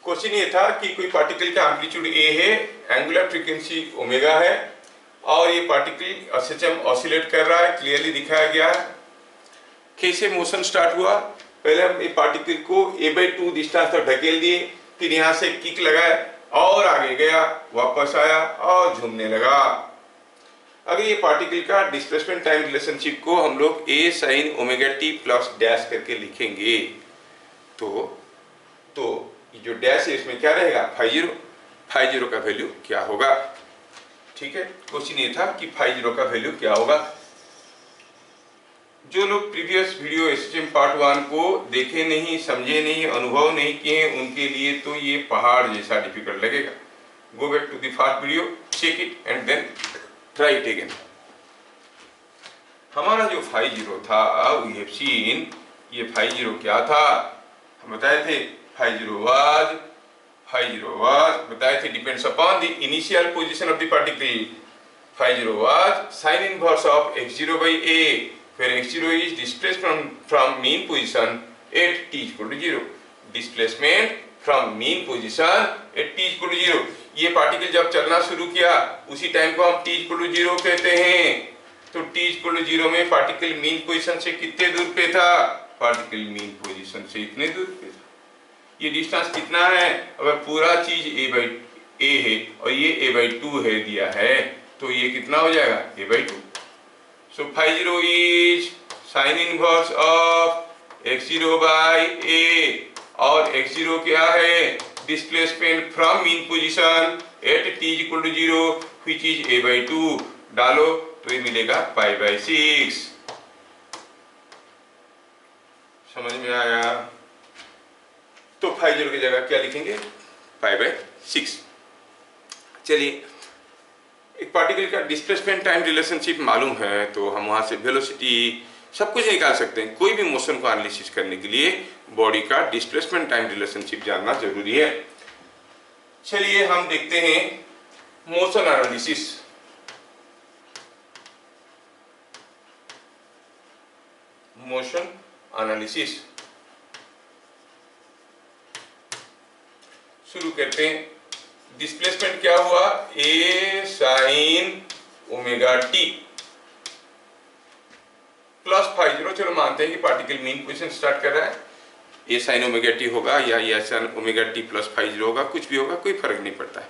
Question ये था कि कोई पार्टिकल का एम्पलीट्यूड ए है, एंगुलर फ्रीक्वेंसी ओमेगा है और ये पार्टिकल एसएचएम ऑसिलेट कर रहा है, क्लियरली दिखाया गया है। कैसे मोशन स्टार्ट हुआ, पहले हम ये पार्टिकल को a/2 डिस्टेंस तक ढकेल दिए, फिर यहाँ से किक लगाया और आगे गया, वापस आया और झूमने लगा। अगर ये पार्टिकल का डिस्प्लेसमेंट टाइम रिलेशनशिप को हम लोग a sin omega t plus dash करके लिखेंगे तो जो डैश है इसमें क्या रहेगा, फाइ जीरो का वैल्यू क्या होगा। ठीक है, क्वेश्चन ये था कि फाइ जीरो का वैल्यू क्या होगा। जो लोग प्रीवियस वीडियो एसएचएम पार्ट 1 को देखे नहीं, समझे नहीं, अनुभव नहीं किए, उनके लिए तो ये पहाड़ जैसा डिफिकल्ट लगेगा। Go back to the first video, check it and then try it again. हमारा जो फाइ जीरो था, वी हैव सीन, ये फाइ जीरो क्या था, हम बताए थे फाइ जीरो वाज बताए थे depends upon the initial position of the particle. Phi zero was sine inverse of x0 by a where x0 is displacement from mean position at t equal to 0। Displacement from mean position at t equal to 0। ये particle जब चलना शुरू किया उसी time को हम t equal to 0 कहते हैं। तो t equal to 0 में पार्टिकल मीन पोजीशन से कितने दूर पे था, पार्टिकल मीन पोजीशन से इतने दूर पे था। ये डिस्टेंस कितना है, अगर पूरा चीज a है और ये a/2 है दिया है, तो ये कितना हो जाएगा, a/2। So phi zero is sine inverse of x0 by a और x0 क्या है, displacement from mean position at t equal to 0 which is a/2। डालो तो ये मिलेगा π/6। समझ में आया। तो फाइ जीरो की जगह क्या लिखेंगे, π/6। चलिए, एक पार्टिकल का डिस्प्लेसमेंट टाइम रिलेशनशिप मालूम है तो हम वहां से वेलोसिटी सब कुछ निकाल सकते हैं। कोई भी मोशन को एनालिसिस करने के लिए बॉडी का डिस्प्लेसमेंट टाइम रिलेशनशिप जानना जरूरी है। चलिए हम देखते हैं मोशन एनालिसिस। मोशन एनालिसिस शुरू करते हैं। डिस्प्लेसमेंट क्या हुआ, a sin omega t plus phi zero. चलो मानते हैं कि पार्टिकल मीन पोजीशन स्टार्ट कर रहा है, a sin ओमेगा t होगा या a sin omega t plus phi zero होगा, कुछ भी होगा, कोई फर्क नहीं पड़ता है,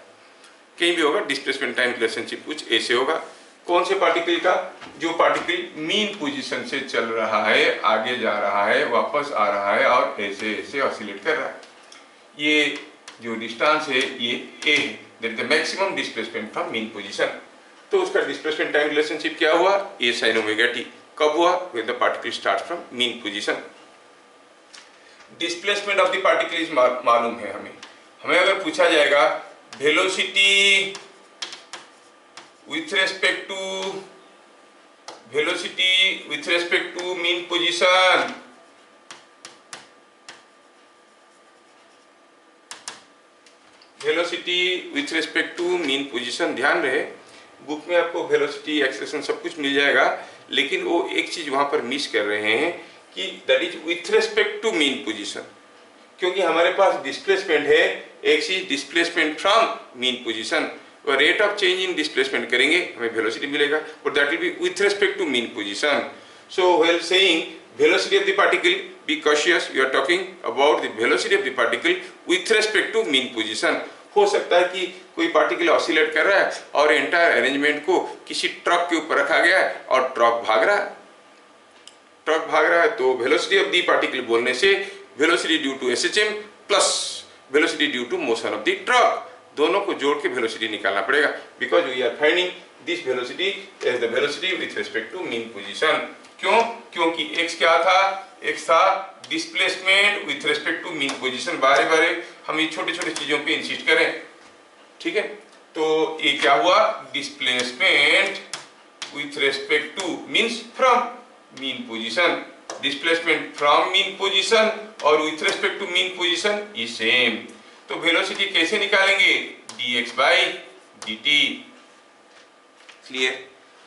कहीं भी होगा। डिस्प्लेसमेंट टाइम रिलेशनशिप कुछ ऐसे होगा। कौन से पार्टिकल का, जो पार्टिकल मीन पोजीशन से चल रहा है, आगे जा रहा है, वापस आ रहा है और ऐसे ऐसे ऑसिलेट कर रहा है। ये जो डिस्टेंस है ये a है, that is the maximum displacement from mean position. तो उसका डिस्प्लेसमेंट टाइम रिलेशनशिप क्या हुआ, a sin ओमेगा t। कब हुआ, when the particle start from mean position. Displacement of the particle is मालूम है हमें अगर पूछा जाएगा velocity with respect to mean position, velocity with respect to mean position. ध्यान रहे, बुक में आपको वेलोसिटी, एक्सेलेरेशन सब कुछ मिल जाएगा, लेकिन वो एक चीज वहां पर मिस कर रहे हैं कि that is with respect to mean position, क्योंकि हमारे पास डिस्प्लेसमेंट है, एक चीज displacement from mean position. Rate of change in displacement करेंगे हमें वेलोसिटी मिलेगा, but that will be with respect to mean position. So while saying velocity of the particle, be cautious, you are talking about the velocity of the particle with respect to mean position। हो सकता है कि कोई particle oscillate कर रहा है और entire arrangement को किसी ट्रक के ऊपर रखा गया है और ट्रक भाग रहा है, तो वेलोसिटी ऑफ द पार्टिकल बोलने से velocity due to SHM plus velocity due to motion of the truck, दोनों को जोड़ के वेलोसिटी निकालना पड़ेगा, because we are finding this velocity as the velocity with respect to mean position. क्यों, क्योंकि x क्या था, x था displacement with respect to mean position. बारे बारे हम ये छोटे छोटे चीजों पे इंसिस्ट करें, ठीक है। तो ये क्या हुआ, displacement with respect to means from mean position, displacement from mean position और with respect to mean position is same. तो वेलोसिटी कैसे निकालेंगे, dx by dt। क्लियर,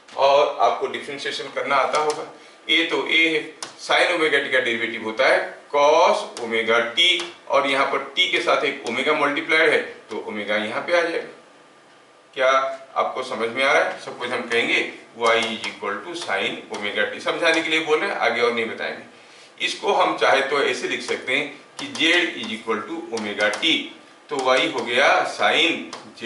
और आपको डिफरेंशिएशन करना आता होगा। ए तो ए है, साइन ओमेगा टी का डेरिवेटिव होता है कॉस ओमेगा टी, और यहाँ पर टी के साथ एक ओमेगा मल्टीप्लाइड है तो ओमेगा यहाँ पे आ जाएगा। क्या आपको समझ में आ रहा है? सपोज हम कहेंगे y is equal to sine omega t, समझाने के लिए बोल रहे हैं, आगे और नहीं बताएंगे। इसको हम चाहे तो ऐसे लिख सकते हैं कि z is equal to omega t, तो y हो गया साइन z।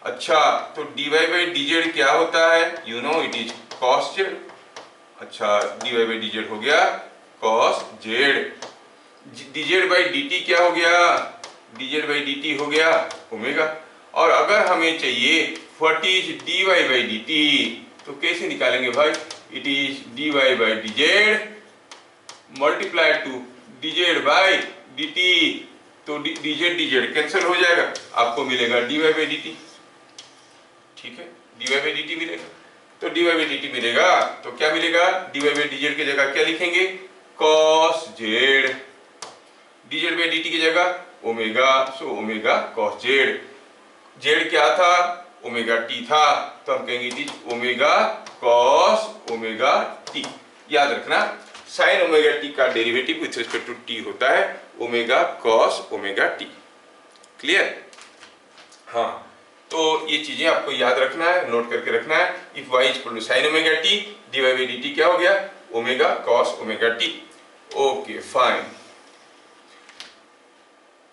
अच्छा, तो dy बाई dz क्या होता है? You know it is cos z। अच्छा, dy बाई dz हो गया cos z। dz by dt क्या हो गया? dz बाई dt हो गया ओमेगा। और अगर हमें चाहिए what is dy by dt, तो कैसे निकालेंगे भाई? It is dy by dz multiplied to dz by dt, तो dz dz कैंसिल हो जाएगा, आपको मिलेगा dy बाई dt। ठीक है, dy बाई dt मिलेगा। तो dy बाई dt मिलेगा तो क्या मिलेगा? dy बाई dz की जगह क्या लिखेंगे? cos z। dz by dt की जगह omega, so omega cos z। z क्या था? ओमेगा टी था, तो हम कहेंगे it is omega cos omega t. याद रखना, साइन ओमेगा टी का derivative with respect to t होता है omega cos omega t. Clear? हाँ, तो ये चीजें आपको याद रखना है, नोट करके रखना है। If y is equal to sine omega t, dy by dt क्या हो गया? Omega cos omega t. Okay fine,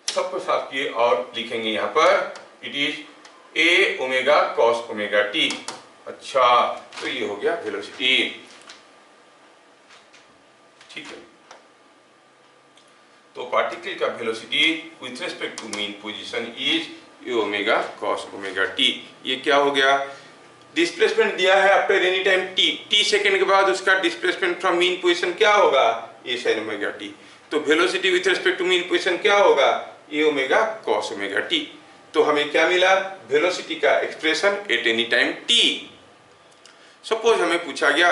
सबको साफ किए और लिखेंगे यहाँ पर it is a omega cos omega t. अच्छा, तो ये हो गया वेलोसिटी। ठीक है, तो पार्टिकल का velocity with respect to mean position is a omega cos omega t. ये क्या हो गया? डिस्प्लेसमेंट दिया है after any time t second के बाद उसका डिस्प्लेसमेंट फ्रॉम मीन पोजीशन क्या होगा? A sine omega t. तो velocity with respect to mean position क्या होगा? A omega cos omega t. तो हमें क्या मिला? वेलोसिटी का expression at any time t. Suppose हमें पूछा गया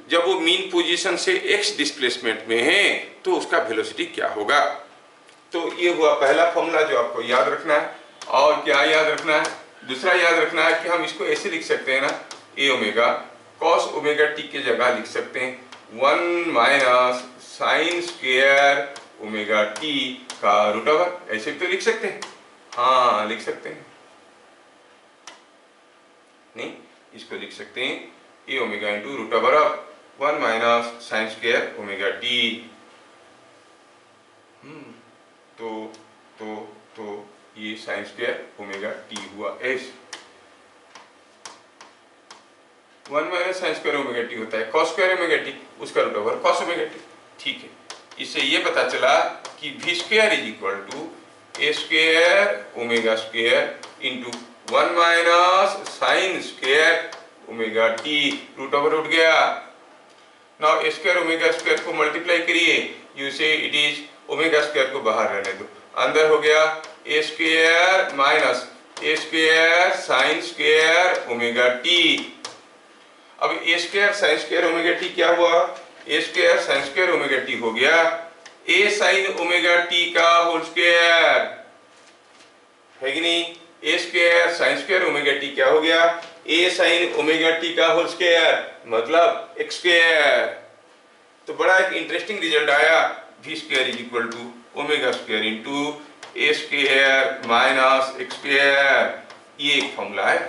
जब वो मीन पोजीशन से एक्स डिस्प्लेसमेंट में है तो उसका वेलोसिटी क्या होगा? तो ये हुआ पहला फॉर्मूला जो आपको याद रखना है। और क्या याद रखना है? दूसरा याद रखना है कि हम इसको ऐसे लिख सकते हैं ना, ए ओमेगा कॉस ओमेगा टी की जगह लिख सकते हैं 1 minus sine square omega t का रूट ओवर, ऐसे तो लिख सकते हैं। हाँ, लिख सकते हैं। नहीं, इसको लिख सकते हैं a omega into root over of 1 minus sine square omega t. तो ये साइन स्क्वायर ओमेगा टी हुआ एस। 1 minus sine square omega t होता है कॉस स्क्वायर ओमेगा टी, उसका root over cos omega t. ठीक है, इससे ये पता चला कि v square is equal to a square omega square into 1 minus sine square omega t, root over उठ गया। नाउ ए स्क्वायर ओमेगा स्क्वायर को मल्टीप्लाई करिए, you say it is omega square को बाहर रहने दो, अंदर हो गया a square minus a square sine square omega t. अब a square sine square omega t क्या हुआ? A square sine square omega t हो गया ए साइन ओमेगा टी का होल स्क्वायर, है कि नहीं? A square sine square omega t क्या हो गया? ए साइन ओमेगा टी का होल स्क्वायर, मतलब एक्स स्क्वायर। तो बड़ा एक इंटरेस्टिंग रिजल्ट आया, v square is equal to omega square into a square minus x square. ये एक फॉर्मूला है।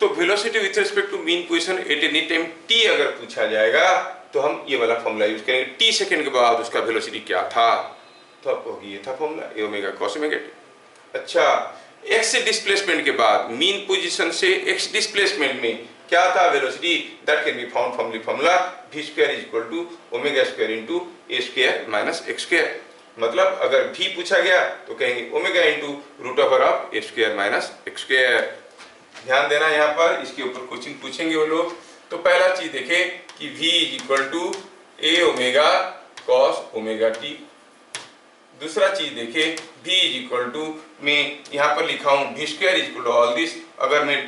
तो velocity with respect to mean position at any time t अगर पूछा जाएगा तो हम ये वाला फॉर्मूला यूज करेंगे। t सेकंड के बाद उसका वेलोसिटी क्या था? तो आपको होगी ये था formula a omega cos omega t. अच्छा, x डिस्प्लेसमेंट के बाद मीन पोजीशन से x डिस्प्लेसमेंट में क्या था velocity? That can be found from the formula v square is equal to omega square into a square minus x square. मतलब अगर v पूछा गया तो कहेंगे omega into root over of a square minus x square. ध्यान देना यहाँ पर, इसके ऊपर क्वेश्चन पूछेंगे वो लोग। तो पहला चीज देखें कि v is equal to a omega cos omega t. दूसरा चीज देखें v इज इक्वल टू, मैं यहाँ पर लिखा हूँ v square is equal to all this, अगर मैं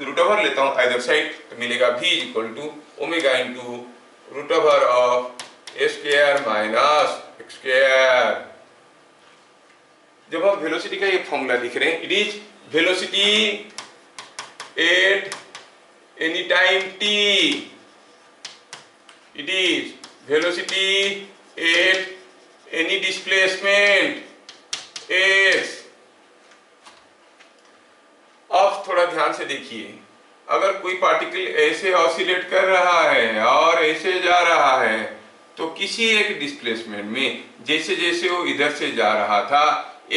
रूट ओवर लेता हूँ आइदर साइड तो मिलेगा v is equal to omega into root over of a square minus x square. जब हम वेलोसिटी का ये फॉर्मूला लिख रहे हैं, it is velocity at any time t, it is velocity at any displacement x। अब थोड़ा ध्यान से देखिए, अगर कोई पार्टिकल ऐसे ऑसिलेट कर रहा है और ऐसे जा रहा है तो किसी एक डिस्प्लेसमेंट में जैसे जैसे वो इधर से जा रहा था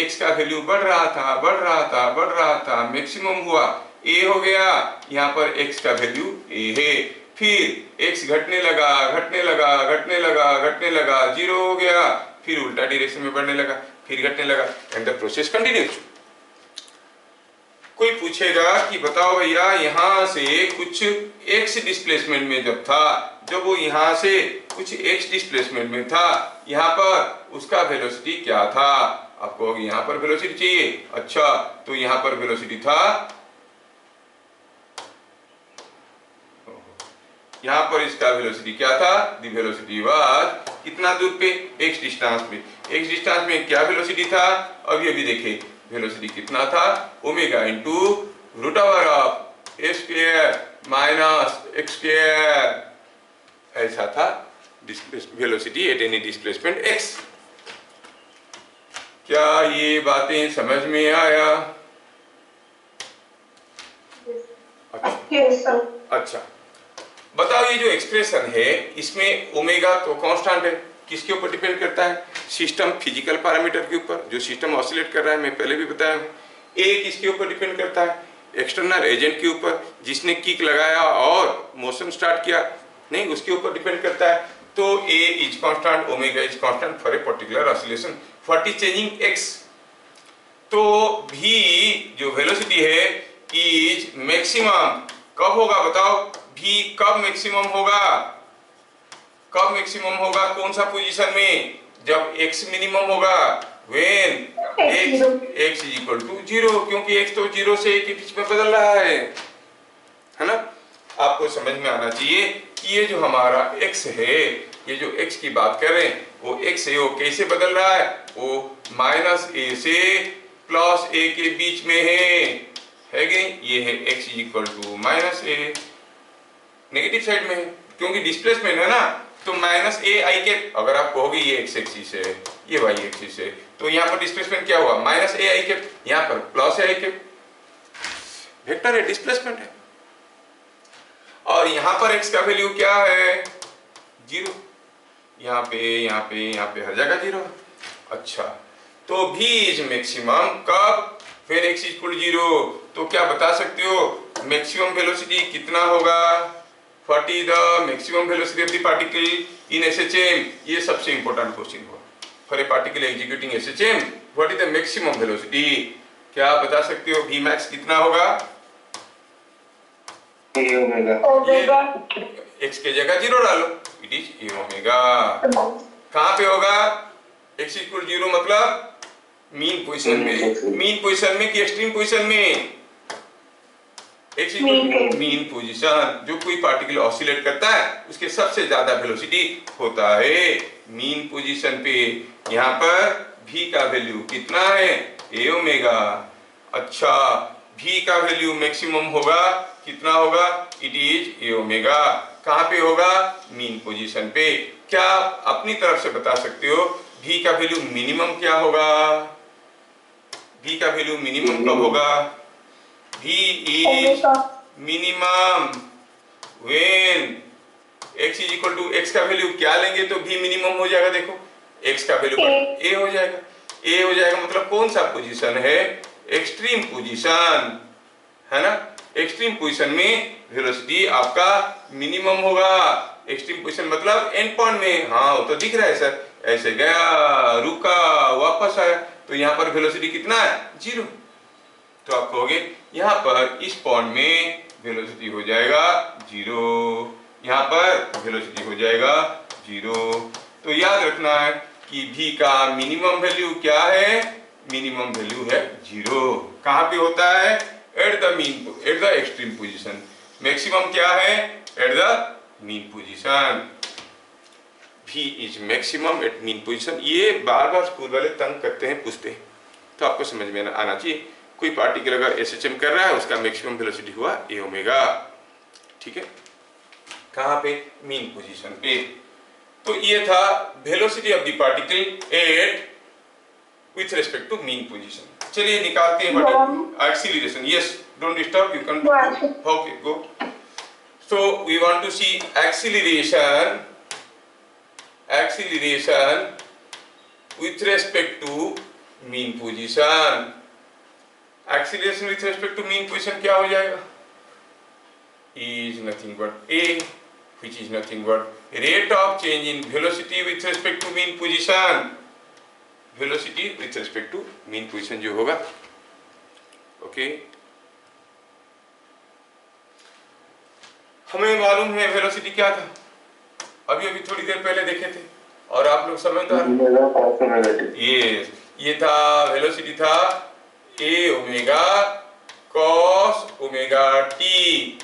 x का वैल्यू बढ़ रहा था बढ़ रहा था बढ़ रहा था, मैक्सिमम हुआ a हो गया, यहाँ पर x का वैल्यू a है, फिर x घटने लगा घटने लगा घटने लगा घटने लगा, 0 हो गया, फिर उल्टा डायरेक्शन में बढ़ने लगा, फिर घटने लगा, एंड द प्रोसेस कंटिन्यूज। कोई पूछेगा कि बताओ भैया यहाँ से कुछ x डिस्प्लेसमेंट में जब था, जब वो यहाँ से कुछ x डिस्प्लेसमेंट में था, यहाँ पर उसका वेलोसिटी क्या था? आपको यहाँ पर वेलोसिटी चाहिए, अच्छा तो यहाँ पर वेलोसिटी था, यहाँ पर इसका वेलोसिटी क्या था? द वेलोसिटी वाज कितना दूर पे? x डिस्टेंस पे। x डिस्टेंस में क्या वेलोसिटी था? अभी देखे वेलोसिटी कितना था? Omega into root over of a square minus x square, ऐसा था velocity at any displacement x। क्या ये बातें समझ में आया? अच्छा बताओ, ये जो एक्सप्रेशन है इसमें ओमेगा तो कांस्टेंट है, किसके ऊपर डिपेंड करता है? सिस्टम फिजिकल पैरामीटर के ऊपर, जो सिस्टम ऑसिलेट कर रहा है, मैं पहले भी बताया हूँ। ए किसके ऊपर डिपेंड करता है? एक्सटर्नल एजेंट के ऊपर, जिसने किक लगाया और मोशन स्टार्ट किया, नहीं उसके ऊपर डिपेंड करता है। तो a is constant, omega is constant for a particular oscillation, what is changing x. तो भी जो वेलोसिटी है इज मैक्सिमम कब होगा बताओ? भी कब मैक्सिमम होगा? कब मैक्सिमम होगा? कौन सा पोजीशन में? जब x मिनिमम होगा, when x is equal to 0, क्योंकि x तो 0 से a के बीच में बदल रहा है ना? आपको समझ में आना चाहिए कि ये जो हमारा x है, ये जो x की बात कर रहे हैं वो x है, वो कैसे बदल रहा है? वो माइनस a से प्लस a के बीच में है कि ये है x is equal to minus a, negative side में है, क्योंकि डिस्प्लेसमेंट है ना, तो माइनस ए आई के, अगर आप कहोगे ये एक्स एक्सिस है ये वाई एक्सिस है, तो यहाँ पर डिस्प्लेसमेंट क्या हुआ? माइनस ए आई के, यहाँ पर प्लस ए आई के, वेक्टर है, डिस्प्लेसमेंट है। और यहाँ पर एक्स का वैल्यू क्या है? 0। यहाँ पे हर जगह 0। अच्छा तो भी इज मैक्सिमम कब? फिर एक्स इक्वल 0। तो क्या बता सकते हो मैक्सिमम वेलोसिटी कितना होगा? What is the maximum velocity of the particle in SHM? ये सबसे important question हुआ। For a particle executing SHM, what is the maximum velocity? क्या आप बता सकते हो V max कितना होगा? ओमेगा। x के जगह 0 डालो, it is a ओमेगा। कहाँ पे होगा? x equal 0 मतलब मीन पोजीशन में, मीन पोजीशन में कि एक्सट्रीम पोजीशन में? X equal mean position. जो कोई पार्टिकल ऑसिलेट करता है उसके सबसे ज्यादा वेलोसिटी होता है मीन पोजीशन पे। यहाँ पर v का वैल्यू कितना है? a omega. अच्छा v का वैल्यू मैक्सिमम होगा, कितना होगा? It is a omega. कहाँ पे होगा? मीन पोजीशन पे। क्या अपनी तरफ से बता सकते हो v का वैल्यू मिनिमम क्या होगा? v का वैल्यू मिनिमम कब होगा? V is minimum when x is equal to, x का वैल्यू क्या लेंगे तो v मिनिमम हो जाएगा? देखो x का वैल्यू a हो जाएगा, a हो जाएगा मतलब कौन सा पोजीशन है? एक्सट्रीम पोजीशन है ना। एक्सट्रीम पोजीशन में वेलोसिटी आपका मिनिमम होगा। एक्सट्रीम पोजीशन मतलब एंड पॉइंट में, हाँ वो तो दिख रहा है सर, ऐसे गया रुका वापस आया, तो यहाँ पर वेलोसिटी कितना है? 0। तो आप कहोगे यहाँ पर इस पॉइंट में वेलोसिटी हो जाएगा 0, यहाँ पर वेलोसिटी हो जाएगा 0। तो याद रखना है कि v का मिनिमम वैल्यू क्या है? मिनिमम वैल्यू है 0। कहाँ पे होता है? At the extreme position. Maximum क्या है? At the mean position. v is maximum at mean position. ये बार बार स्कूल वाले तंग करते हैं, पूछते हैं, तो आपको समझ में आना चाहिए। कोई पार्टिकल अगर एसएचएम कर रहा है उसका मैक्सिमम वेलोसिटी हुआ a ओमेगा, ठीक है। कहाँ पे? मीन पोजीशन पे। तो ये था velocity of the particle at with respect to mean position. चलिए निकालते हैं acceleration. Yes, don't disturb, you can, okay go. So we want to see acceleration with respect to mean position। acceleration with respect to mean position क्या हो जाएगा? is nothing but a, which is nothing but rate of change in velocity with respect to mean position। velocity with respect to mean position जो होगा, okay. हमें मालूम है velocity क्या था, अभी अभी थोड़ी देर पहले देखे थे, और आप लोग समझदार, ये था वेलोसिटी था a omega cos omega t.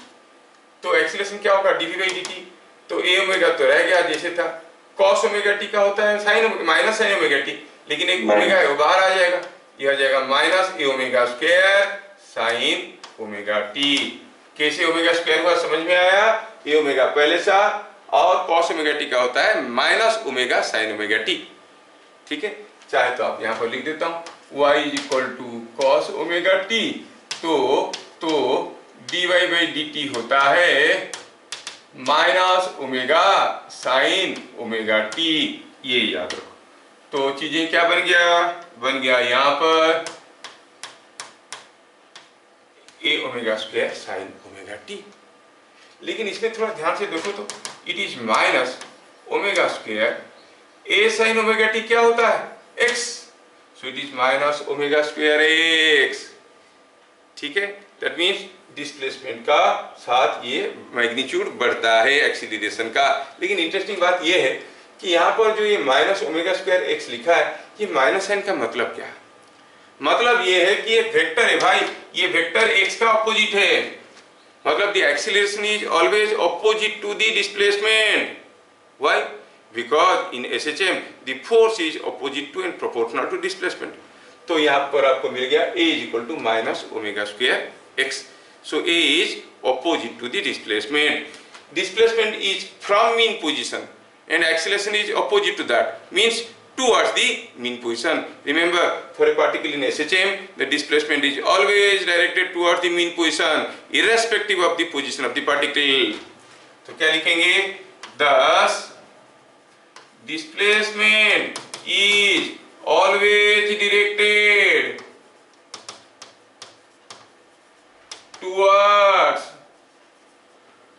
तो एक्सीलरेशन क्या होगा? Dv by d t. तो ए ओमेगा तो रह गया जैसे था, कॉस ओमेगा टी का होता है sine minus sine omega t, लेकिन एक ओमेगा है वो बाहर आ जाएगा, ये आ जाएगा minus a omega square sine omega t. कैसे ओमेगा स्क्वायर हुआ समझ में आया? ए ओमेगा पहले सा और कॉस ओमेगा टी का होता है minus omega sine omega t, ठीक है। चाहे तो आप यहाँ पर लिख देता हूँ y is equal to cos omega t, तो dy बाई डी टी होता है minus omega sine omega t, ये याद रखो। तो चीजें क्या बन गया? बन गया यहाँ पर a omega square sine omega t. लेकिन इसमें थोड़ा ध्यान से देखो तो it is minus omega square a sine omega t क्या होता है? X, so it is minus omega square x, ठीक है। दैट मीन्स डिस्प्लेसमेंट का साथ ये मैग्नीट्यूड बढ़ता है एक्सीलरेशन का। लेकिन इंटरेस्टिंग बात ये है कि यहाँ पर जो ये माइनस ओमेगा स्क्वायर एक्स लिखा है, ये माइनस साइन का मतलब क्या है? मतलब ये है कि ये वेक्टर है भाई, ये वेक्टर x का ऑपोजिट है, मतलब the acceleration is always opposite to the displacement. Why? Because in SHM the force is opposite to and proportional to displacement. तो यहाँ पर आपको मिल गया a is equal to minus omega square x, so a is opposite to the displacement. Displacement is from mean position and acceleration is opposite to that, means towards the mean position. Remember, for a particle in SHM, the displacement is always directed towards the mean position, irrespective of the position of the particle. तो क्या लिखेंगे? Thus, displacement is always directed towards.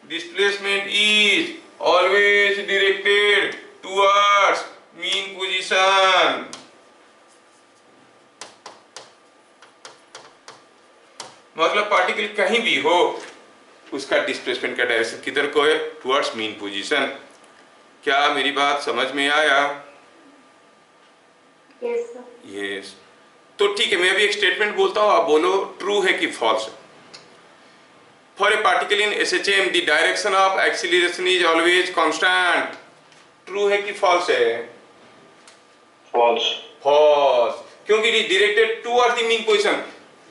Displacement is always directed towards mean position। मतलब particle कहीं भी हो उसका displacement का direction किधर को है? Towards mean position. क्या मेरी बात समझ में आया? यस। तो ठीक है, मैं अभी एक स्टेटमेंट बोलता हूं, आप बोलो ट्रू है कि फॉल्स है। For a particle in SHM, the direction of acceleration is always constant। True है कि false है? False। False, क्योंकि it is directed towards the mean position।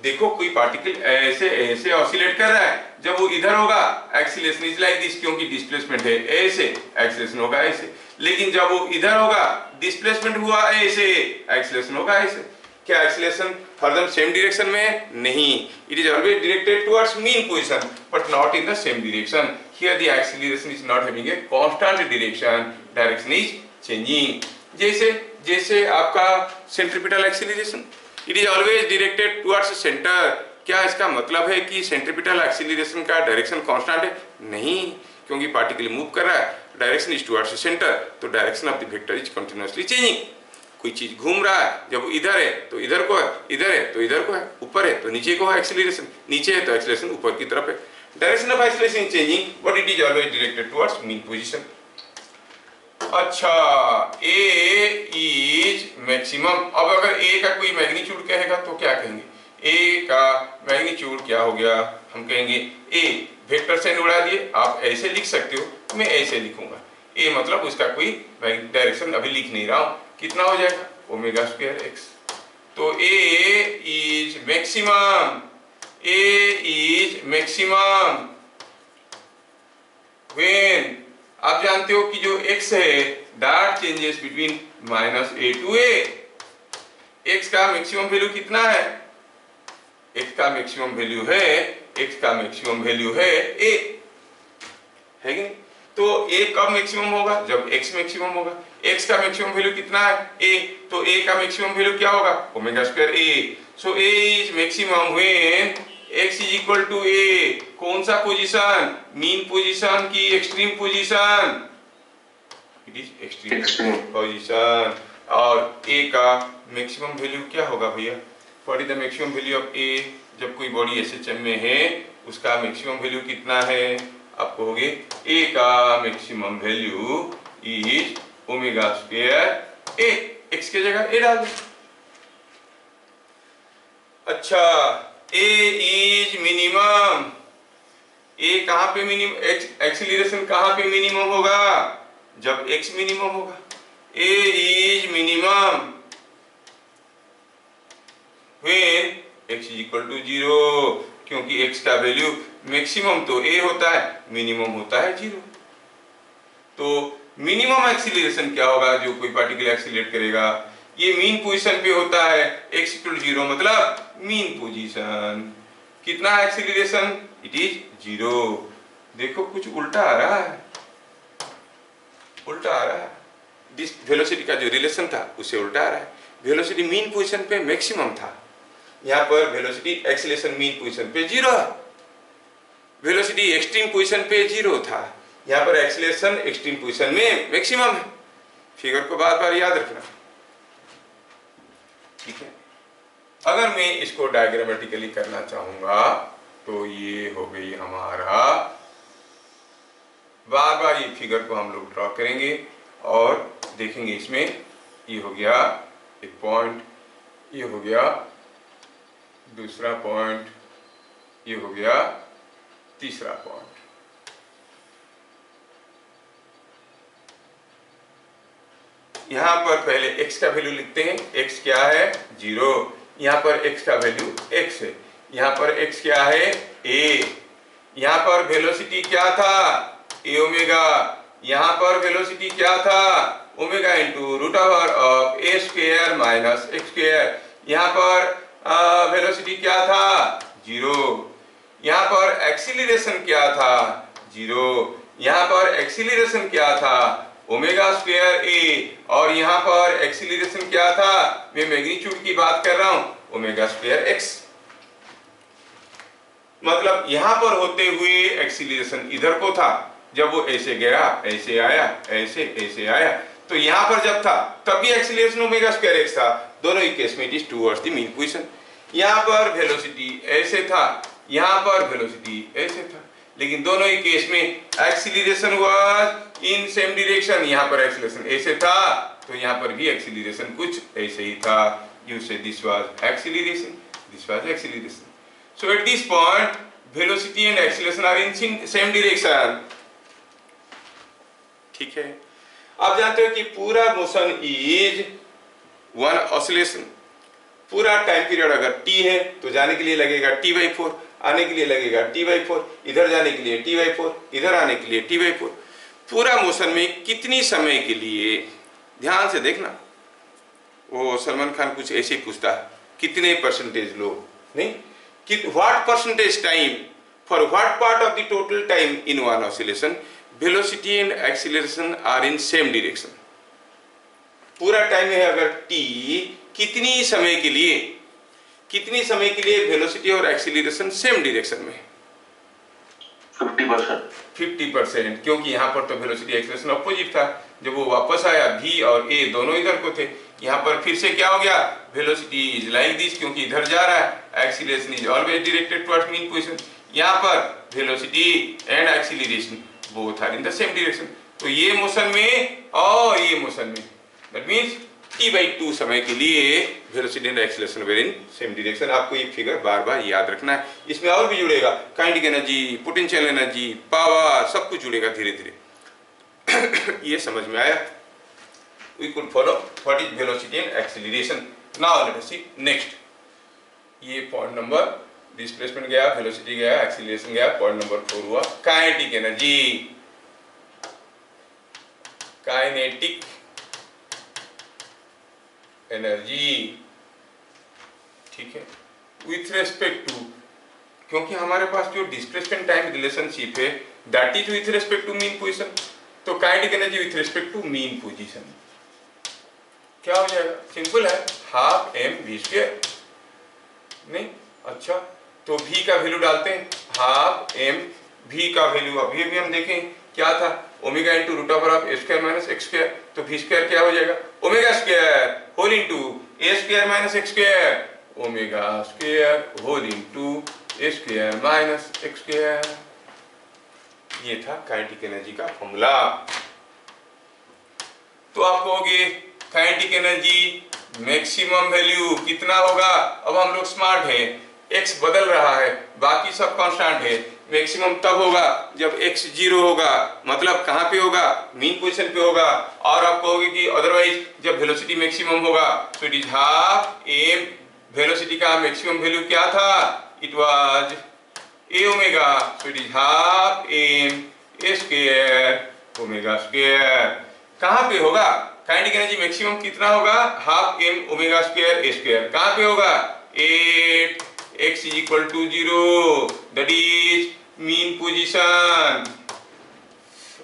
देखो कोई पार्टिकल ऐसे ऐसे ऑसिलेट कर रहा है, जब वो इधर होगा एक्सीलरेशन इज लाइक दिस, क्योंकि डिस्प्लेसमेंट है ऐसे, एक्सीलरेशन होगा ऐसे। लेकिन जब वो इधर होगा डिस्प्लेसमेंट हुआ ऐसे, एक्सीलरेशन होगा ऐसे। क्या एक्सीलरेशन हरदम सेम डायरेक्शन में है? नहीं, it is always directed towards mean position but not in the same direction. Here the acceleration is not having a constant direction, direction is changing. जैसे आपका centripetal acceleration, it is always directed towards centre. क्या इसका मतलब है कि centripetal acceleration का direction constant है? नहीं, क्योंकि पार्टिकल मूव कर रहा है, डायरेक्शन इज टुवर्ड्स सेंटर, तो direction of the vector is continuously changing. कोई चीज घूम रहा है, जब वो इधर है तो इधर को है, इधर है तो इधर को है, ऊपर है तो नीचे को है एक्सीलरेशन, नीचे है तो एक्सीलरेशन ऊपर की तरफ है। Direction of acceleration is changing but it is always directed towards mean position. अच्छा, ए इज मैक्सिमम। अब अगर ए का कोई मैग्नीट्यूड कहेगा तो क्या कहेंगे? ए का मैग्नीट्यूड क्या हो गया? हम कहेंगे ए वेक्टर से उड़ा दिए, आप ऐसे लिख सकते हो, मैं ऐसे लिखूंगा। ए मतलब उसका कोई डायरेक्शन अभी लिख नहीं रहा हूं, कितना हो जाएगा? Omega square x. तो a is maximum, a is maximum when, आप जानते हो कि जो x है that changes between minus a to a. x का मैक्सिमम वैल्यू कितना है? x का मैक्सिमम वैल्यू है, x का मैक्सिमम वैल्यू है a, है कि नहीं? तो a कब मैक्सिमम होगा? जब x मैक्सिमम होगा। x का मैक्सिमम वैल्यू कितना है? a, तो a का मैक्सिमम वैल्यू क्या होगा? Omega square a. So a is maximum when x is equal to a. कौन सा पोजीशन? मीन पोजीशन की extreme position? It is extreme position. और a का मैक्सिमम वैल्यू क्या होगा भैया? What is the maximum value of a? जब कोई बॉडी SHM में है उसका मैक्सिमम वैल्यू कितना है? आप कहोगे a का maximum value is omega square a। x की जगह a डाल दो। अच्छा, a इज मिनिमम। a कहां पे मिनिमम? एक्सीलरेशन कहां पे मिनिमम होगा? जब x मिनिमम होगा। a is minimum when x is equal to 0, क्योंकि x का वैल्यू मैक्सिमम तो a होता है, मिनिमम होता है 0। तो मिनिमम एक्सीलरेशन क्या होगा जो कोई पार्टिकल एक्सीलरेट करेगा? ये मीन पोजीशन पे होता है। x इक्वल टू 0 मतलब मीन पोजीशन। कितना एक्सीलरेशन? It is 0। देखो कुछ उल्टा आ रहा है, उल्टा आ रहा है। दिस वेलोसिटी का जो रिलेशन था उससे उल्टा आ रहा है। वेलोसिटी मीन पोजीशन पे मैक्सिमम था, यहाँ पर वेलोसिटी एक्सीलरेशन मीन पोजीशन पे 0 है। वेलोसिटी एक्सट्रीम पोजीशन पे 0 था, यहाँ पर एक्सीलरेशन एक्सट्रीम पोजीशन में मैक्सिमम है। फिगर को बार बार याद रखना, ठीक है? अगर मैं इसको डायग्रामेटिकली करना चाहूंगा तो ये हो गई हमारा, बार बार ये फिगर को हम लोग ड्रॉ करेंगे और देखेंगे। इसमें ये हो गया एक पॉइंट, ये हो गया दूसरा पॉइंट, ये हो गया तीसरा पॉइंट। यहां पर पहले x का वैल्यू लिखते हैं। x क्या है? 0। यहां पर x का वैल्यू x है। यहां पर x क्या है? a। यहां पर वेलोसिटी क्या था? a omega. यहां पर वेलोसिटी क्या था? Omega into root over of a square minus x square. यहां पर वेलोसिटी क्या था? 0। यहां पर एक्सीलरेशन क्या था? 0। यहां पर एक्सीलरेशन क्या था? Omega square a। और यहां पर एक्सीलरेशन क्या था? मैं मैग्नीट्यूड की बात कर रहा हूं, ओमेगा स्क्वायर x। मतलब यहां पर होते हुए एक्सीलरेशन इधर को था, जब वो ऐसे गया, ऐसे आया, ऐसे आया, तो यहां पर जब था तब भी एक्सीलरेशन ओमेगा स्क्वायर x था। दोनों ही केस में it is towards the mean position. यहां पर वेलोसिटी ऐसे था, यहां पर वेलोसिटी ऐसे था, लेकिन दोनों ही केस में acceleration was in same direction. यहां पर एक्सीलरेशन ऐसे था तो यहां पर भी एक्सीलरेशन कुछ ऐसे ही था। You say this was acceleration, this was acceleration. So at this point velocity and acceleration are in same direction, ठीक है? आप जानते हो कि पूरा मोशन इज वन ऑसिलेशन। पूरा टाइम पीरियड अगर t है तो जाने के लिए लगेगा t/4, आने के लिए लगेगा t/4, इधर जाने के लिए t/4, इधर आने के लिए t/4। पूरा मोशन में कितनी समय के लिए, ध्यान से देखना, वो सलमान खान कुछ ऐसे ही पूछता है, कितने परसेंटेज लो, नहीं, what percentage time for what part of the total time in one oscillation velocity and acceleration are in same direction. पूरा टाइम है अगर t, कितनी समय के लिए वेलोसिटी और एक्सीलरेशन सेम डायरेक्शन में? 50%, क्योंकि यहाँ पर तो वेलोसिटी एक्सीलरेशन अपोजिट था। जब वो वापस आया v और a दोनों इधर को थे, यहाँ पर फिर से क्या हो गया? वेलोसिटी इज लाइक दिस, क्योंकि इधर जा रहा है, acceleration is always directed towards mean position. यहाँ पर velocity and acceleration both are in the same direction. तो ये मोशन में और ये मोशन में, दैट मींस t/2 समय के लिए velocity and acceleration were in same direction. आपको ये फिगर बार बार याद रखना है। इसमें और भी जुड़ेगा, kinetic energy, potential energy, power, सब कुछ जुड़ेगा धीरे धीरे। ये समझ में आया? We could follow what is velocity and acceleration. Now let us see next. ये पॉइंट नंबर, डिस्प्लेसमेंट गया, वेलोसिटी गया, एक्सीलरेशन गया। पॉइंट नंबर 4 हुआ काइनेटिक एनर्जी। काइनेटिक एनर्जी, ठीक है, विथ रेस्पेक्ट टू, क्योंकि हमारे पास जो डिस्प्लेसमेंट टाइम रिलेशनशिप है that is with respect to mean position, तो kinetic energy with respect to mean position क्या हो जाएगा? सिंपल है, हाफ एम वी स्क्वायर। नहीं, अच्छा, तो v का वैल्यू डालते हैं, हाफ एम v का वैल्यू अभी भी हम देखें क्या था, omega into root over of a square minus x square, तो v स्क्वायर क्या हो जाएगा? Omega square whole into a square minus x square, omega square whole into a square minus x square. ये था काइनेटिक एनर्जी का formula. तो आप कहोगे काइनेटिक एनर्जी मैक्सिमम वैल्यू कितना होगा? अब हम लोग स्मार्ट हैं, x बदल रहा है, बाकी सब कांस्टेंट है, मैक्सिमम तब होगा जब x 0 होगा, मतलब कहां पे होगा? मीन पोजीशन पे होगा। और आप कहोगे कि अदरवाइज जब वेलोसिटी मैक्सिमम होगा, तो it is half m, velocity का मैक्सिमम वैल्यू क्या था? It was a omega, so it is half m a square omega square. कहां पे होगा काइनेटिक एनर्जी मैक्सिमम? कितना होगा? Half m omega square a square. कहां पे होगा? 8 x is equal to 0, that is mean position.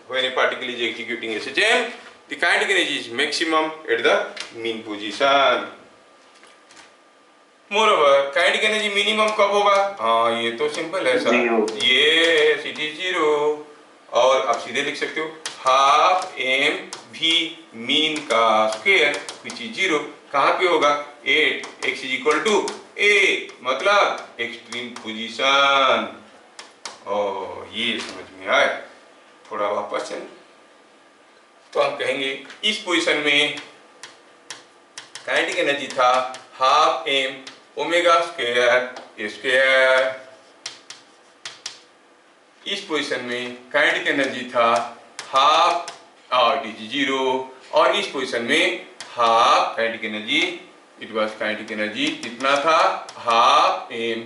When a particle is executing SHM, the kinetic energy is maximum at the mean position. Moreover kinetic energy minimum कब होगा? हाँ, ये तो simple है sir, ये इट इज 0। और आप सीधे लिख सकते हो हाफ एम वी मीन का स्क्वायर विच इज 0। कहाँ पे होगा? 8 x is equal to a, मतलब एक्सट्रीम पोजीशन। और ये समझ में आए? थोड़ा वापस चलें तो हम कहेंगे इस पोजीशन में काइनेटिक एनर्जी था half m omega square a square. इस पोजीशन में काइनेटिक एनर्जी था हाफ इट इज 0, और इस पोजीशन में half kinetic energy, it was kinetic energy कितना था? Half m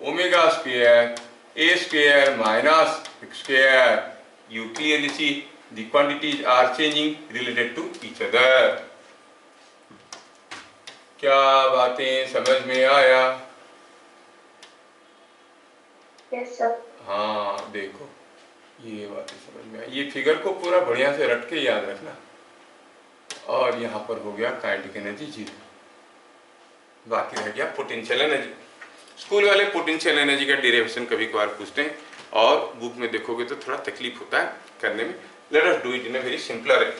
omega square a square minus x square. You clearly see the quantities are changing related to each other. क्या बातें समझ में आया? Yes sir. हाँ, देखो ये बातें समझ में आई। ये फिगर को पूरा बढ़िया से रट के याद रखना। और यहाँ पर हो गया काइनेटिक एनर्जी 0, बाकी रह गया पोटेंशियल एनर्जी। स्कूल वाले पोटेंशियल एनर्जी का डेरिवेशन कभी कभार पूछते हैं, और बुक में देखोगे तो थोड़ा तकलीफ होता है करने में। Let us do it in a very simpler way.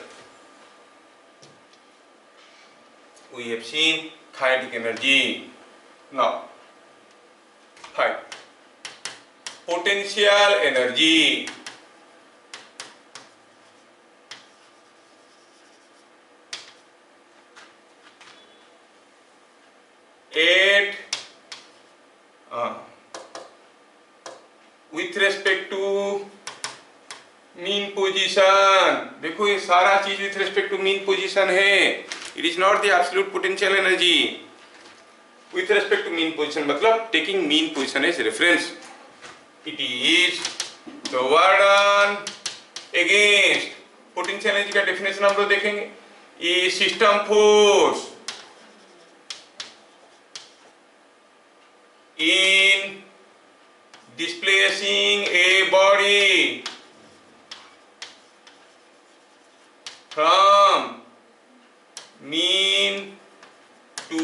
We have seen kinetic energy. Now, find potential energy. With respect to mean position, देखो ये सारा चीज with respect to mean position है। It is not the absolute potential energy. With respect to mean position मतलब taking mean position as reference, it is the work done against potential energy का definition हम लोग देखेंगे। ये system force in displacing a body from mean to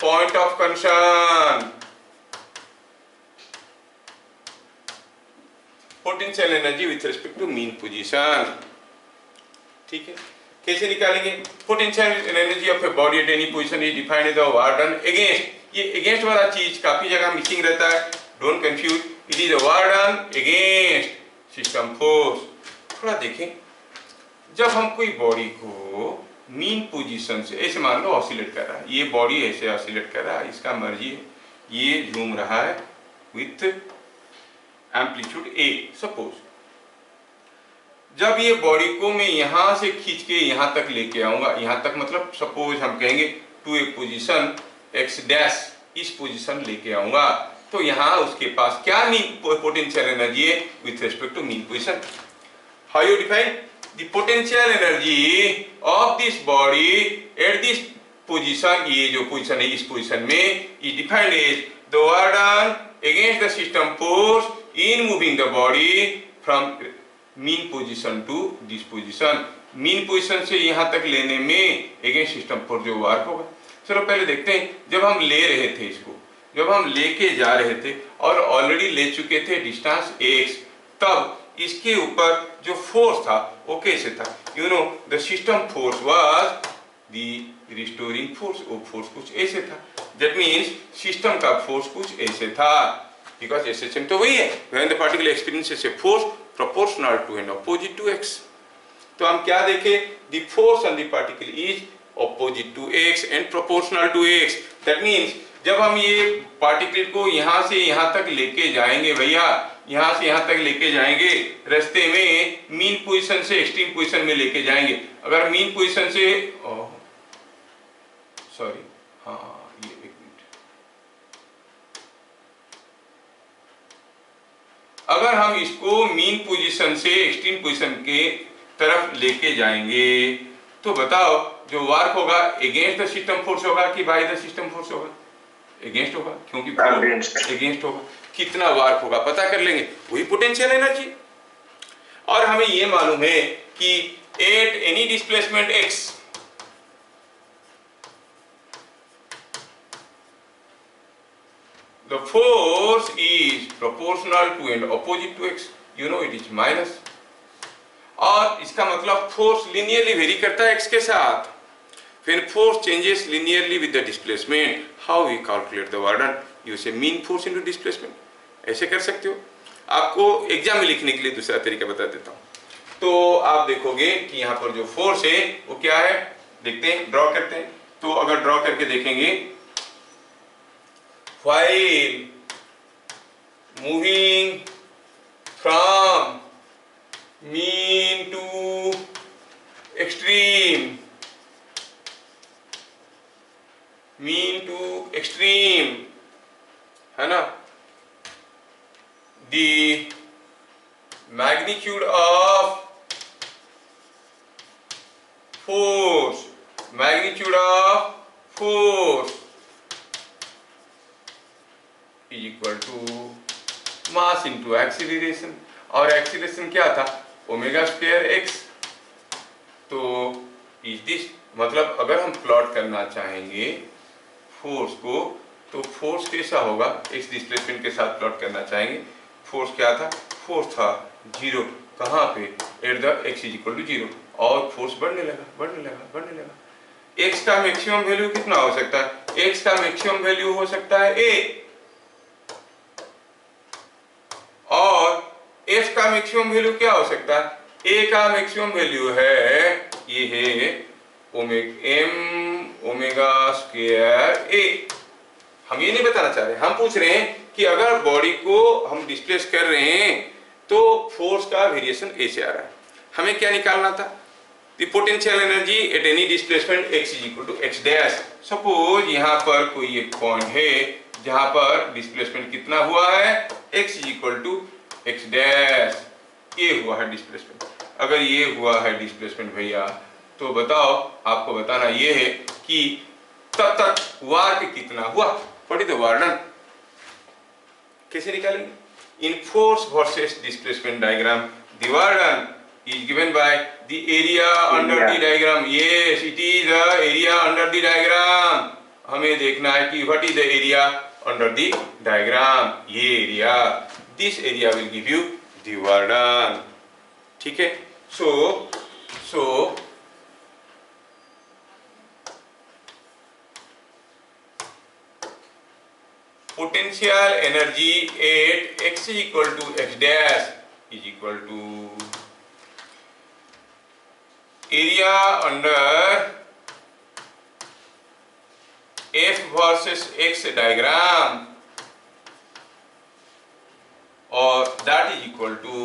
point of concern। Potential energy with respect to mean position. ठीक है, कैसे निकालेंगे? Potential energy of a body at any position is defined as the work done against. ये against वाला चीज काफी जगह missing रहता है, don't confuse. It is a work done against system force. थोड़ा देखें, जब हम कोई बॉडी को मीन पोजीशन से ऐसे मान लो ऑसिलेट कर रहा है, ये बॉडी ऐसे ऑसिलेट कर रहा है, इसका मर्जी है, ये झूम रहा है विथ एम्पलीट्यूड ए सपोज। जब ये बॉडी को मैं यहां से खींच के यहां तक लेके आऊंगा, यहां तक मतलब सपोज हम कहेंगे to a position x dash, इस पोजीशन लेके आऊंगा, तो यहां उसके पास क्या मीन पोटेंशियल एनर्जी है with respect to mean position. How you define? the potential energy of this body at this position, ये जो पोजीशन है इस पोजीशन में is defined as the work done against the system force in moving the body from mean position to this position. Mean position से यहाँ तक लेने में अगेंस्ट सिस्टम फोर्स जो वर्क होगा। चलो पहले देखते हैं, जब हम ले रहे थे इसको, जब हम लेके जा रहे थे और ऑलरेडी ले चुके थे डिस्टेंस x, तब इसके ऊपर जो फोर्स था वो कैसे था? You know the system force was the restoring force. वो फोर्स कुछ ऐसे था, दैट मींस सिस्टम का फोर्स कुछ ऐसे था, बिकॉज एसएचएम तो वही है, when the particle experiences a force proportional to and opposite to x। तो हम क्या देखें? The force on the particle is opposite to x and proportional to x। That means जब हम ये पार्टिकल को यहाँ से यहाँ तक लेके जाएंगे भैया, यहाँ से यहाँ तक लेके जाएंगे, रास्ते में मीन पोजीशन से एक्सट्रीम पोजीशन में लेके जाएंगे। अगर मीन पोजीशन से सॉरी हाँ ये एक मिनट, अगर हम इसको मीन पोजीशन से एक्सट्रीम पोजीशन के तरफ लेके जाएंगे तो बताओ जो वर्क होगा अगेंस्ट द सिस्टम फोर्स होगा कि बाय द सिस्टम फोर्स होगा? अगेंस्ट होगा, क्योंकि अगेंस्ट होगा। कितना वर्क होगा पता कर लेंगे, वही पोटेंशियल एनर्जी। और हमें ये मालूम है कि at any displacement x the force is proportional to and opposite to x, you know it is minus। और इसका मतलब फोर्स लिनियरली वेरी करता है x के साथ। When force changes linearly with the displacement, how we calculate the work done? You say mean force into displacement। ऐसे कर सकते हो। आपको एग्जाम में लिखने के लिए दूसरा तरीका बता देता हूँ। तो आप देखोगे कि यहाँ पर जो फोर्स है वो क्या है, देखते हैं, ड्रॉ करते हैं। तो अगर ड्रॉ करके देखेंगे, while moving from mean to extreme, mean to extreme, है ना, the magnitude of force, magnitude of force is equal to mass into acceleration। और acceleration क्या था? Omega square x। तो इज दिस, मतलब अगर हम प्लॉट करना चाहेंगे फोर्स को तो फोर्स कैसा होगा? x डिस्प्लेसमेंट के साथ प्लॉट करना चाहेंगे। फोर्स क्या था? फोर्स था 0, कहाँ पे? At the x is equal to 0। और फोर्स बढ़ने लगा, बढ़ने लगा, बढ़ने लगा। x का मैक्सिमम वैल्यू कितना हो सकता है? x का मैक्सिमम वैल्यू हो सकता है a, और f का मैक्सिमम वैल्यू क्या हो सकता है? a का मैक्सिमम वैल्यू है, ये है m ओमेगा स्क्वायर a। हम ये नहीं बताना चाह रहे, हम पूछ रहे हैं कि अगर बॉडी को हम डिस्प्लेस कर रहे हैं तो फोर्स का वेरिएशन ऐसे आ रहा है। हमें क्या निकालना था? The potential energy at any displacement x is equal to x dash. Suppose यहाँ पर कोई एक पॉइंट है जहाँ पर डिस्प्लेसमेंट कितना हुआ है? x is equal to x dash. ये हुआ है डिस्प्लेसमेंट। अगर ये हुआ है डिस्प्लेसमेंट भैया, तो बताओ, आपको बताना ये है कि तब तक वर्क कितना हुआ? What is the work done? कैसे निकालेंगे? In force versus displacement diagram the work done is given by the area under the diagram। yes, it is the area under the diagram। हमें देखना है कि what is the area under the diagram। ये area, this area will give you the work done। ठीक है? so potential energy at x is equal to x dash is equal to area under f versus x diagram, और that is equal to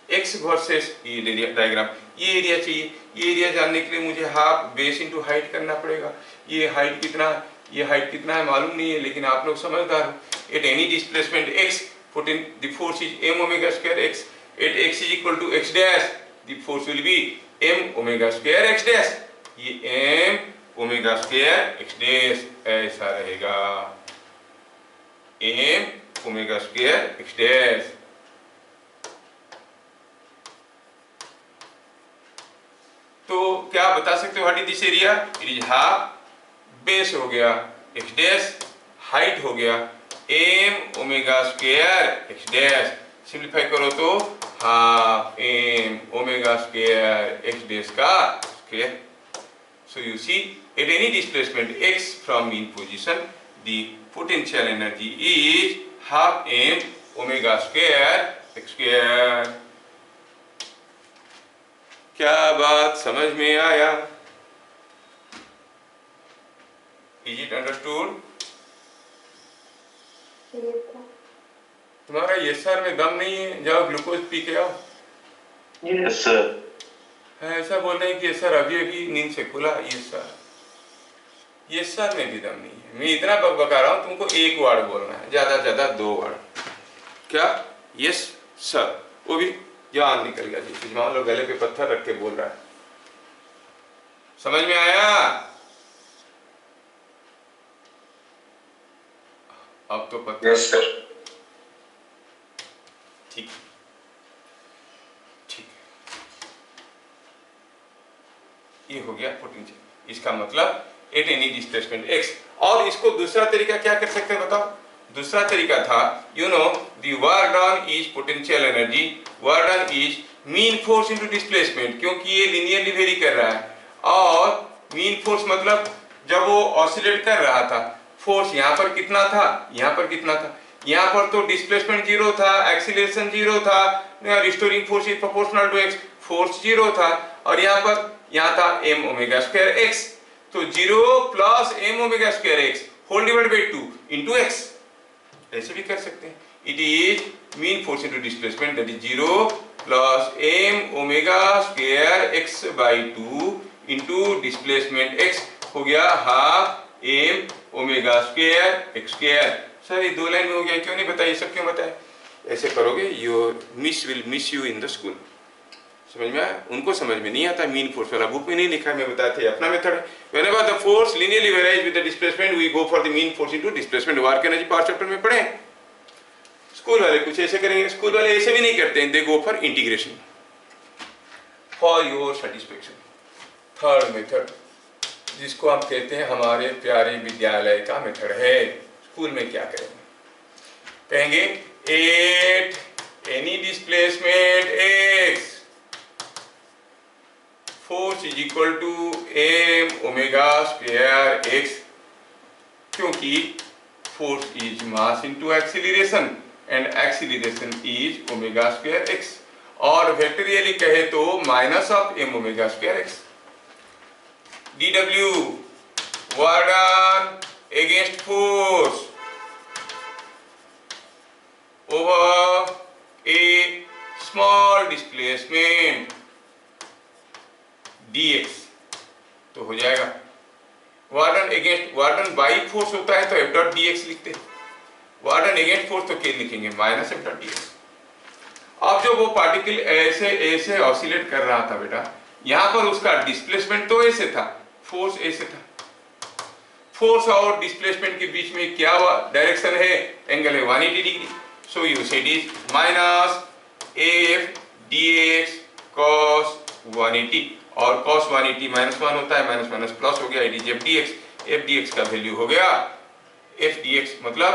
x versus ये area diagram. ये area चाहिए, ये area जानने के लिए मुझे हाफ बेस इनटू हाइट करना पड़ेगा। ये हाइट कितना, ये हाइट कितना है मालूम नहीं है, लेकिन आप लोग समझदार हो। At any displacement x, the force is m omega square x। At x is equal to x dash, the force will be m omega square x dash, ये m omega square x dash ऐसा रहेगा, m omega square x dash. तो क्या बता सकते हो what is this area? It is half, base हो गया एक्स डैश, हाइट हो गया m omega square x dash, simplify करो तो half m omega square x dash का square. So you see, at any displacement x from mean position, the potential energy is half m omega square x square। क्या बात समझ में आया? Is it understood? Yes, sir. तुम्हारा ये sir में दम नहीं है, जाओ ग्लूकोज पी के आओ। Yes, sir. ऐसा बोल रहे हैं कि ये सर अभी अभी नींद से खुला, ये सर में भी दम नहीं है। मैं इतना बकबका रहा हूं, तुमको एक वर्ड बोलना है, ज्यादा से ज्यादा 2 वर्ड। क्या? यस सर, वो भी जान निकल गया जी, मान लो गले पे पत्थर रख के बोल रहा है। समझ में आया? अब तो पत्थर। Yes, sir. ठीक ठीक, ये हो गया पोटेंशियल। इसका मतलब एट एनी डिस्प्लेसमेंट एक्स। और इसको दूसरा तरीका क्या कर सकते हैं बताओ? दूसरा तरीका था, you know the work done is potential energy, work done is mean force into displacement, क्योंकि ये लिनियरली वेरी कर रहा है। और मीन फोर्स मतलब जब वो ऑसिलेट कर रहा था, फोर्स यहाँ पर कितना था, यहाँ पर कितना था, यहाँ पर तो डिस्प्लेसमेंट 0 था, एक्सीलरेशन 0 था, restoring force is proportional to x, force 0 था, और यहाँ था m ओमेगा स्क्वायर x, तो 0 plus m omega square x whole divide by 2 into x, ऐसे भी कर सकते हैं। It is mean force into displacement, that is 0 plus m omega square x by 2 into displacement x, हो गया half m omega square x square. Sir ये 2 line में हो गया, क्यों नहीं बताया? सब क्यों बताया? ऐसे करोगे your miss will miss you in the school. समझ में आया? उनको समझ में नहीं आता, मीन फोर्स वाला बुक में नहीं लिखा है, मैं बताया था अपना मेथड है। Whenever the force linearly varies with the displacement we go for the mean force into displacement. Work energy power chapter में पढ़े। स्कूल वाले कुछ ऐसे करेंगे, स्कूल वाले ऐसे भी नहीं करते हैं, they go for integration for your satisfaction. Third method, जिसको हम कहते हैं हमारे प्यारे विद्यालय का मेथड है। स्कूल में क्या करेंगे? कहेंगे at any displacement x force is equal to m omega square x, क्योंकि force is mass into acceleration and acceleration is omega square x, और वेक्टोरियली कहे तो minus of m omega square x। dw work done against force over a small displacement dx, तो हो जाएगा work done against, work done by force होता है तो f dot dx लिखते हैं, वार्डन अगेंस्ट फोर्स तो क्या लिखेंगे? Minus f dot dx। अब जो वो पार्टिकल ऐसे ऐसे ऑसिलेट कर रहा था बेटा, यहाँ पर उसका डिस्प्लेसमेंट तो ऐसे था, फोर्स ऐसे था। फोर्स और डिस्प्लेसमेंट के बीच में क्या डायरेक्शन है? एंगल है 180 degree. So you say it is minus f dx cos 180, और cos 180 माइनस 1 होता है, माइनस माइनस प्लस हो गया, it is f dx। f dx का वैल्यू हो गया f dx मतलब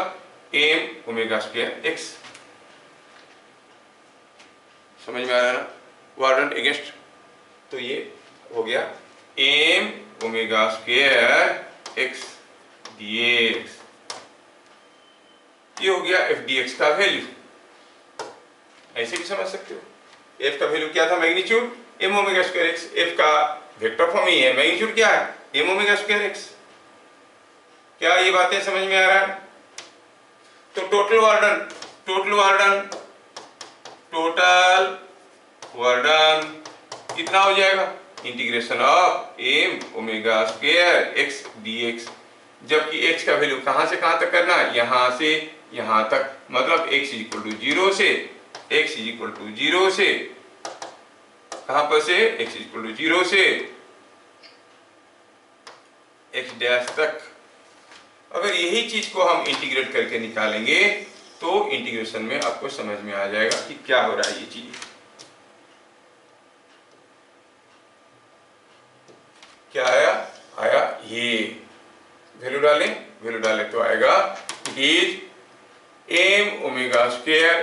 m ओमेगा स्क्वायर x। समझ में आ रहा है ना? वार्डन अगेंस्ट, तो ये हो गया m omega square x dx, ये हो गया f dx का वैल्यू। ऐसे भी समझ सकते हो। f का वैल्यू क्या था? Magnitude m omega square x, f का वेक्टर फॉर्म ही है, मैग्नीट्यूड क्या है? m omega square x। क्या ये बातें समझ में आ रहा है? तो टोटल वर्डन कितना हो जाएगा? Integration of m omega square x dx, जबकि x का वैल्यू कहां से कहां तक करना है? यहां से यहां तक, मतलब x इज इक्वल टू 0 से कहां पर से, x इक्वल टू 0 से x डैश तक। अगर यही चीज को हम इंटीग्रेट करके निकालेंगे तो इंटीग्रेशन में आपको समझ में आ जाएगा कि क्या हो रहा है। ये चीज क्या आया, आया ये वैल्यू डालें तो आएगा it is m omega square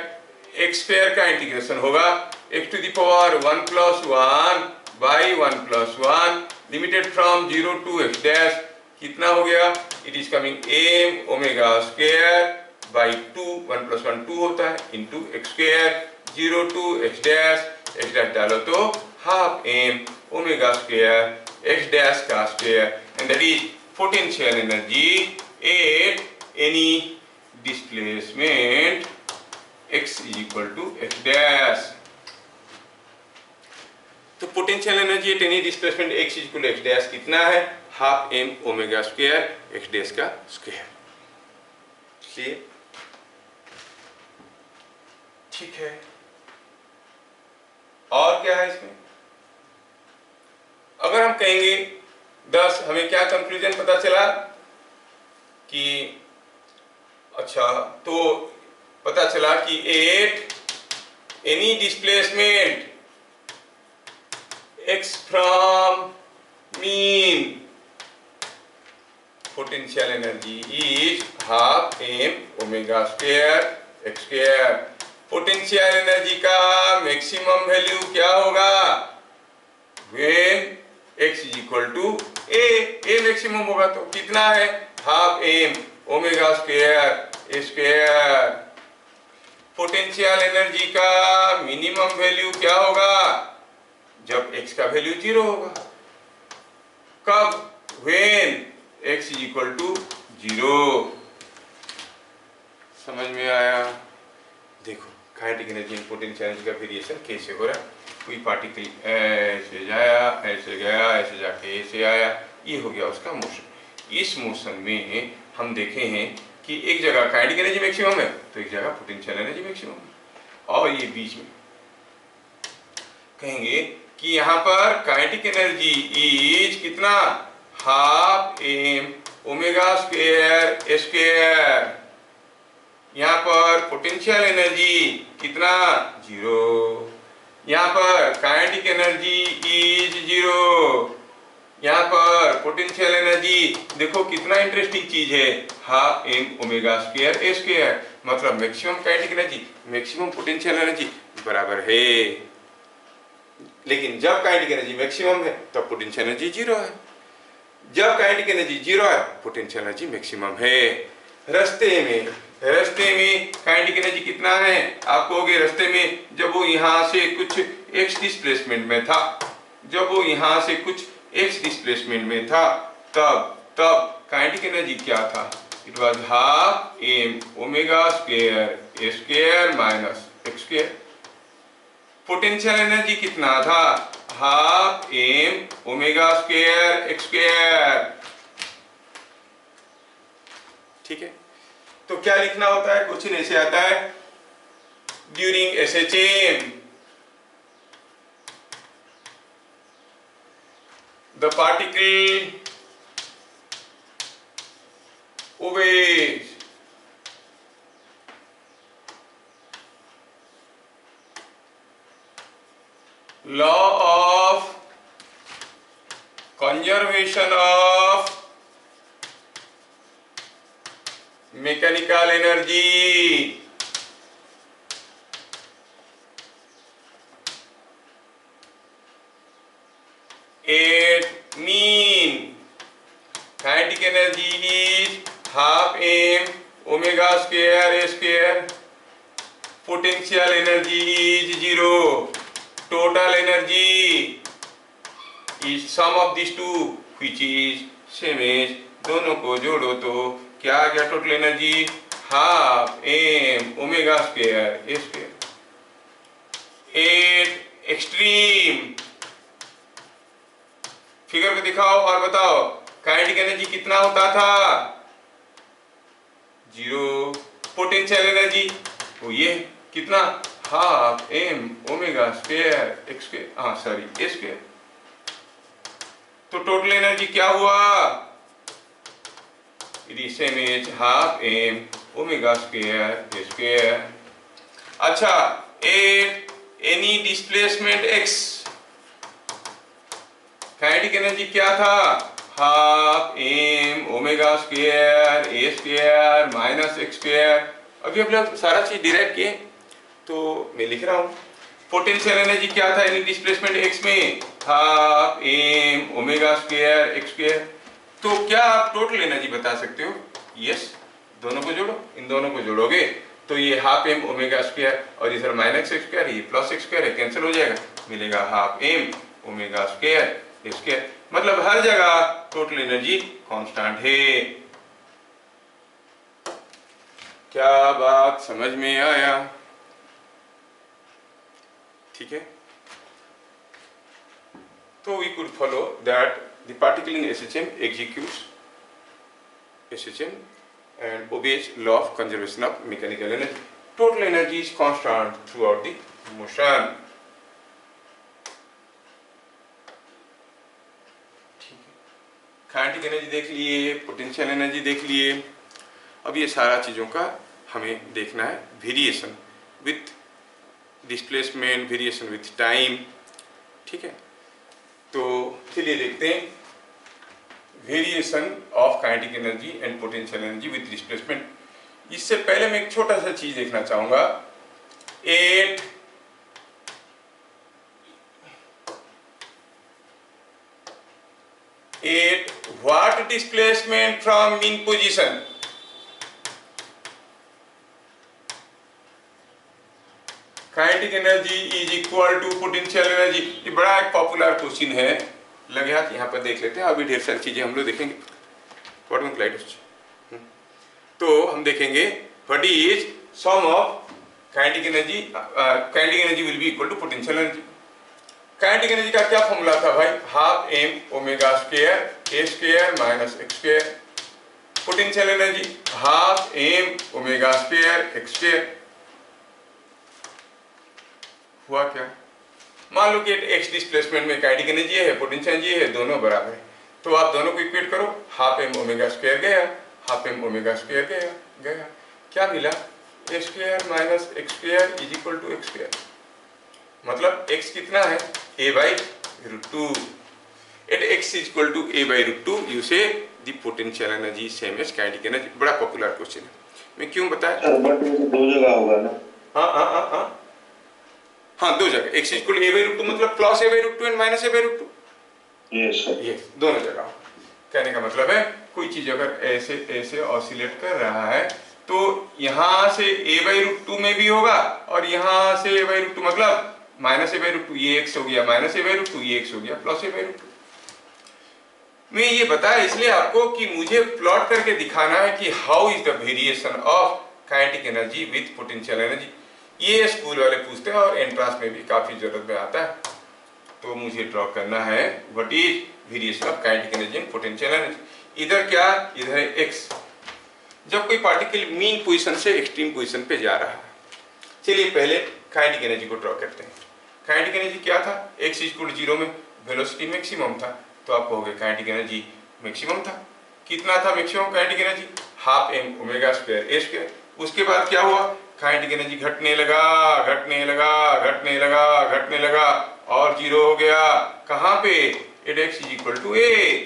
x square का इंटीग्रेशन होगा x to the power 1 plus 1 by 1 plus 1 limited from 0 to x dash. कितना हो गया, it is coming m omega square by 2, 1 plus 1 2 होता है, into x square 0 to x dash डालो तो half m omega square x dash का square, and that is potential energy at any displacement x is equal to x dash. तो potential energy at any displacement x is equal to x dash कितना है, half m omega square x dash का square. ठीक है, और क्या है इसमें? अगर हम कहेंगे 10, हमें क्या कंक्लूजन पता चला कि अच्छा, तो पता चला कि at any displacement x from mean potential energy is half m omega square x square. Potential energy का मैक्सिमम वैल्यू क्या होगा, when x is equal to a maximum होगा तो कितना है, half m omega square square. Potential energy का minimum value क्या होगा, जब x का वैल्यू 0 होगा। कब, when x is equal to 0। समझ में आया? देखो kinetic energy and potential energy का वेरिएशन कैसे हो रहा है। कोई पार्टिकल ऐसे जाया, ऐसे गया, ऐसे जाके ऐसे आया, ये हो गया उसका मोशन। इस मोशन में हम देखे हैं कि एक जगह काइनेटिक एनर्जी मैक्सिमम है तो एक जगह पोटेंशियल एनर्जी मैक्सिमम है, और ये बीच में कहेंगे कि यहाँ पर काइनेटिक एनर्जी इज कितना, half m omega square square. यहाँ पर पोटेंशियल एनर्जी कितना, 0। यहाँ पर काइनेटिक एनर्जी इज 0। यहाँ पर पोटेंशियल एनर्जी देखो कितना इंटरेस्टिंग चीज है, half m omega square square, मतलब maximum kinetic energy maximum potential energy बराबर है। लेकिन जब काइनेटिक एनर्जी मैक्सिमम है तब पोटेंशियल एनर्जी 0 है, जब काइनेटिक एनर्जी 0 है पोटेंशियल एनर्जी मैक्सिमम है। रास्ते में काइनेटिक एनर्जी कितना है, आप कहोगे रास्ते में जब वो यहाँ से कुछ x डिस्प्लेसमेंट में था, जब वो यहाँ से कुछ x डिस्प्लेसमेंट में था तब काइनेटिक एनर्जी क्या था, it was half m omega square square minus x square. Potential energy कितना था, half m omega square x square. ठीक है, तो क्या लिखना होता है, क्वेश्चन ऐसे आता है, during SHM the particle obeys law of conservation of mechanical energy. At mean kinetic energy is half m omega square square. Potential energy is 0. Total energy is sum of these two, which is same as, दोनों को जोड़ो तो क्या आ गया total energy, half m omega square square. Eight extreme figure को दिखाओ और बताओ काइनेटिक एनर्जी कितना होता था, 0। पोटेंशियल एनर्जी वो ये कितना, half m omega square x square, हाँ सॉरी ए स्क्वायर। तो टोटल एनर्जी क्या हुआ? It is same as half m omega square a square. अच्छा, at any displacement x, kinetic energy क्या था? Half m omega square a square minus x square. अभी हम लोग सारा चीज डिराइव किए, तो मैं लिख रहा हूँ। पोटेंशियल एनर्जी क्या था एनी डिस्प्लेसमेंट एक्स में? Half m omega square x square. तो क्या आप टोटल एनर्जी बता सकते हो? यस, दोनों को जोड़ो, इन दोनों को जोड़ोगे तो ये हाफ एम ओमेगा स्क्वायर और इधर माइनस एक्स स्क्वायर, ये प्लस एक्स स्क्वायर है, कैंसिल हो जाएगा, मिलेगा half m omega square x square. मतलब हर जगह टोटल एनर्जी कांस्टेंट है। क्या बात समझ में आया? ठीक है, तो we could follow that the particle in SHM executes SHM and obeys law of conservation of mechanical energy. Total energy is constant throughout the motion. ठीक है, काइनेटिक एनर्जी देख लिए, पोटेंशियल एनर्जी देख लिए। अब ये सारा चीज़ों का हमें देखना है variation with displacement, variation with time. ठीक है, तो चलिए देखते हैं variation of kinetic energy and potential energy with displacement. इससे पहले मैं एक छोटा सा चीज देखना चाहूंगा। At what displacement from mean position? Kinetic energy is equal to potential energy. ये बड़ा एक पॉपुलर क्वेश्चन है, लगे हाथ यहाँ पर देख लेते हैं। अभी ढेर सारी चीजें हम लोग देखेंगे। तो हम देखेंगे what is sum of kinetic energy. Kinetic energy will be equal to potential energy. Kinetic energy का क्या फॉर्मूला था भाई? Half m omega square a square minus x square. Potential energy half m omega square x square. हुआ क्या? मान लो कि x displacement में काइनेटिक एनर्जी है, पोटेंशियल एनर्जी है, दोनों बराबर है। तो आप दोनों को इक्वेट करो, हाफ एम ओमेगा स्क्वायर गया, हाफ एम ओमेगा स्क्वायर गया, क्या मिला? A square minus x square is equal to x square. मतलब एक्स कितना है? A by root two. At x is equal to a by root two you say the potential energy same as kinetic energy. बड़ा popular question है, मैं क्यों बताया? दो जगह होगा ना? हाँ, दो जगह। X equal a by root two मतलब plus a by root two and minus a by root two. Yes, दोनों जगह। कहने का मतलब है कोई चीज अगर ऐसे ऐसे ऑसिलेट कर रहा है तो यहाँ से ए बाई रूट टू में भी होगा और यहाँ से ए बाई रूट टू मतलब minus a by root two, ये एक्स हो गया, minus a by root two ये एक्स हो गया, plus a by root two. मैं ये बताया इसलिए आपको कि मुझे प्लॉट करके दिखाना है कि how is the variation of kinetic energy with potential energy. ये स्कूल वाले पूछते हैं और एंट्रेंस में भी काफी जरूरत में आता है। तो मुझे ड्रॉ करना है what is variation of kinetic energy and potential energy. इधर क्या? इधर है एक्स। जब कोई पार्टिकल मीन पोजीशन से एक्सट्रीम पोजीशन पे जा रहा है, चलिए पहले काइनेटिक एनर्जी को ड्रॉ करते हैं। काइनेटिक एनर्जी क्या था? एक्स इक्वल टू 0 में वेलोसिटी मैक्सिमम था, तो आप कहोगे काइनेटिक एनर्जी मैक्सिमम था। कितना था maximum kinetic energy? Half m omega square a square. उसके बाद क्या हुआ? काइनेटिक एनर्जी घटने लगा और 0 हो गया। कहाँ पे? At x is equal to a.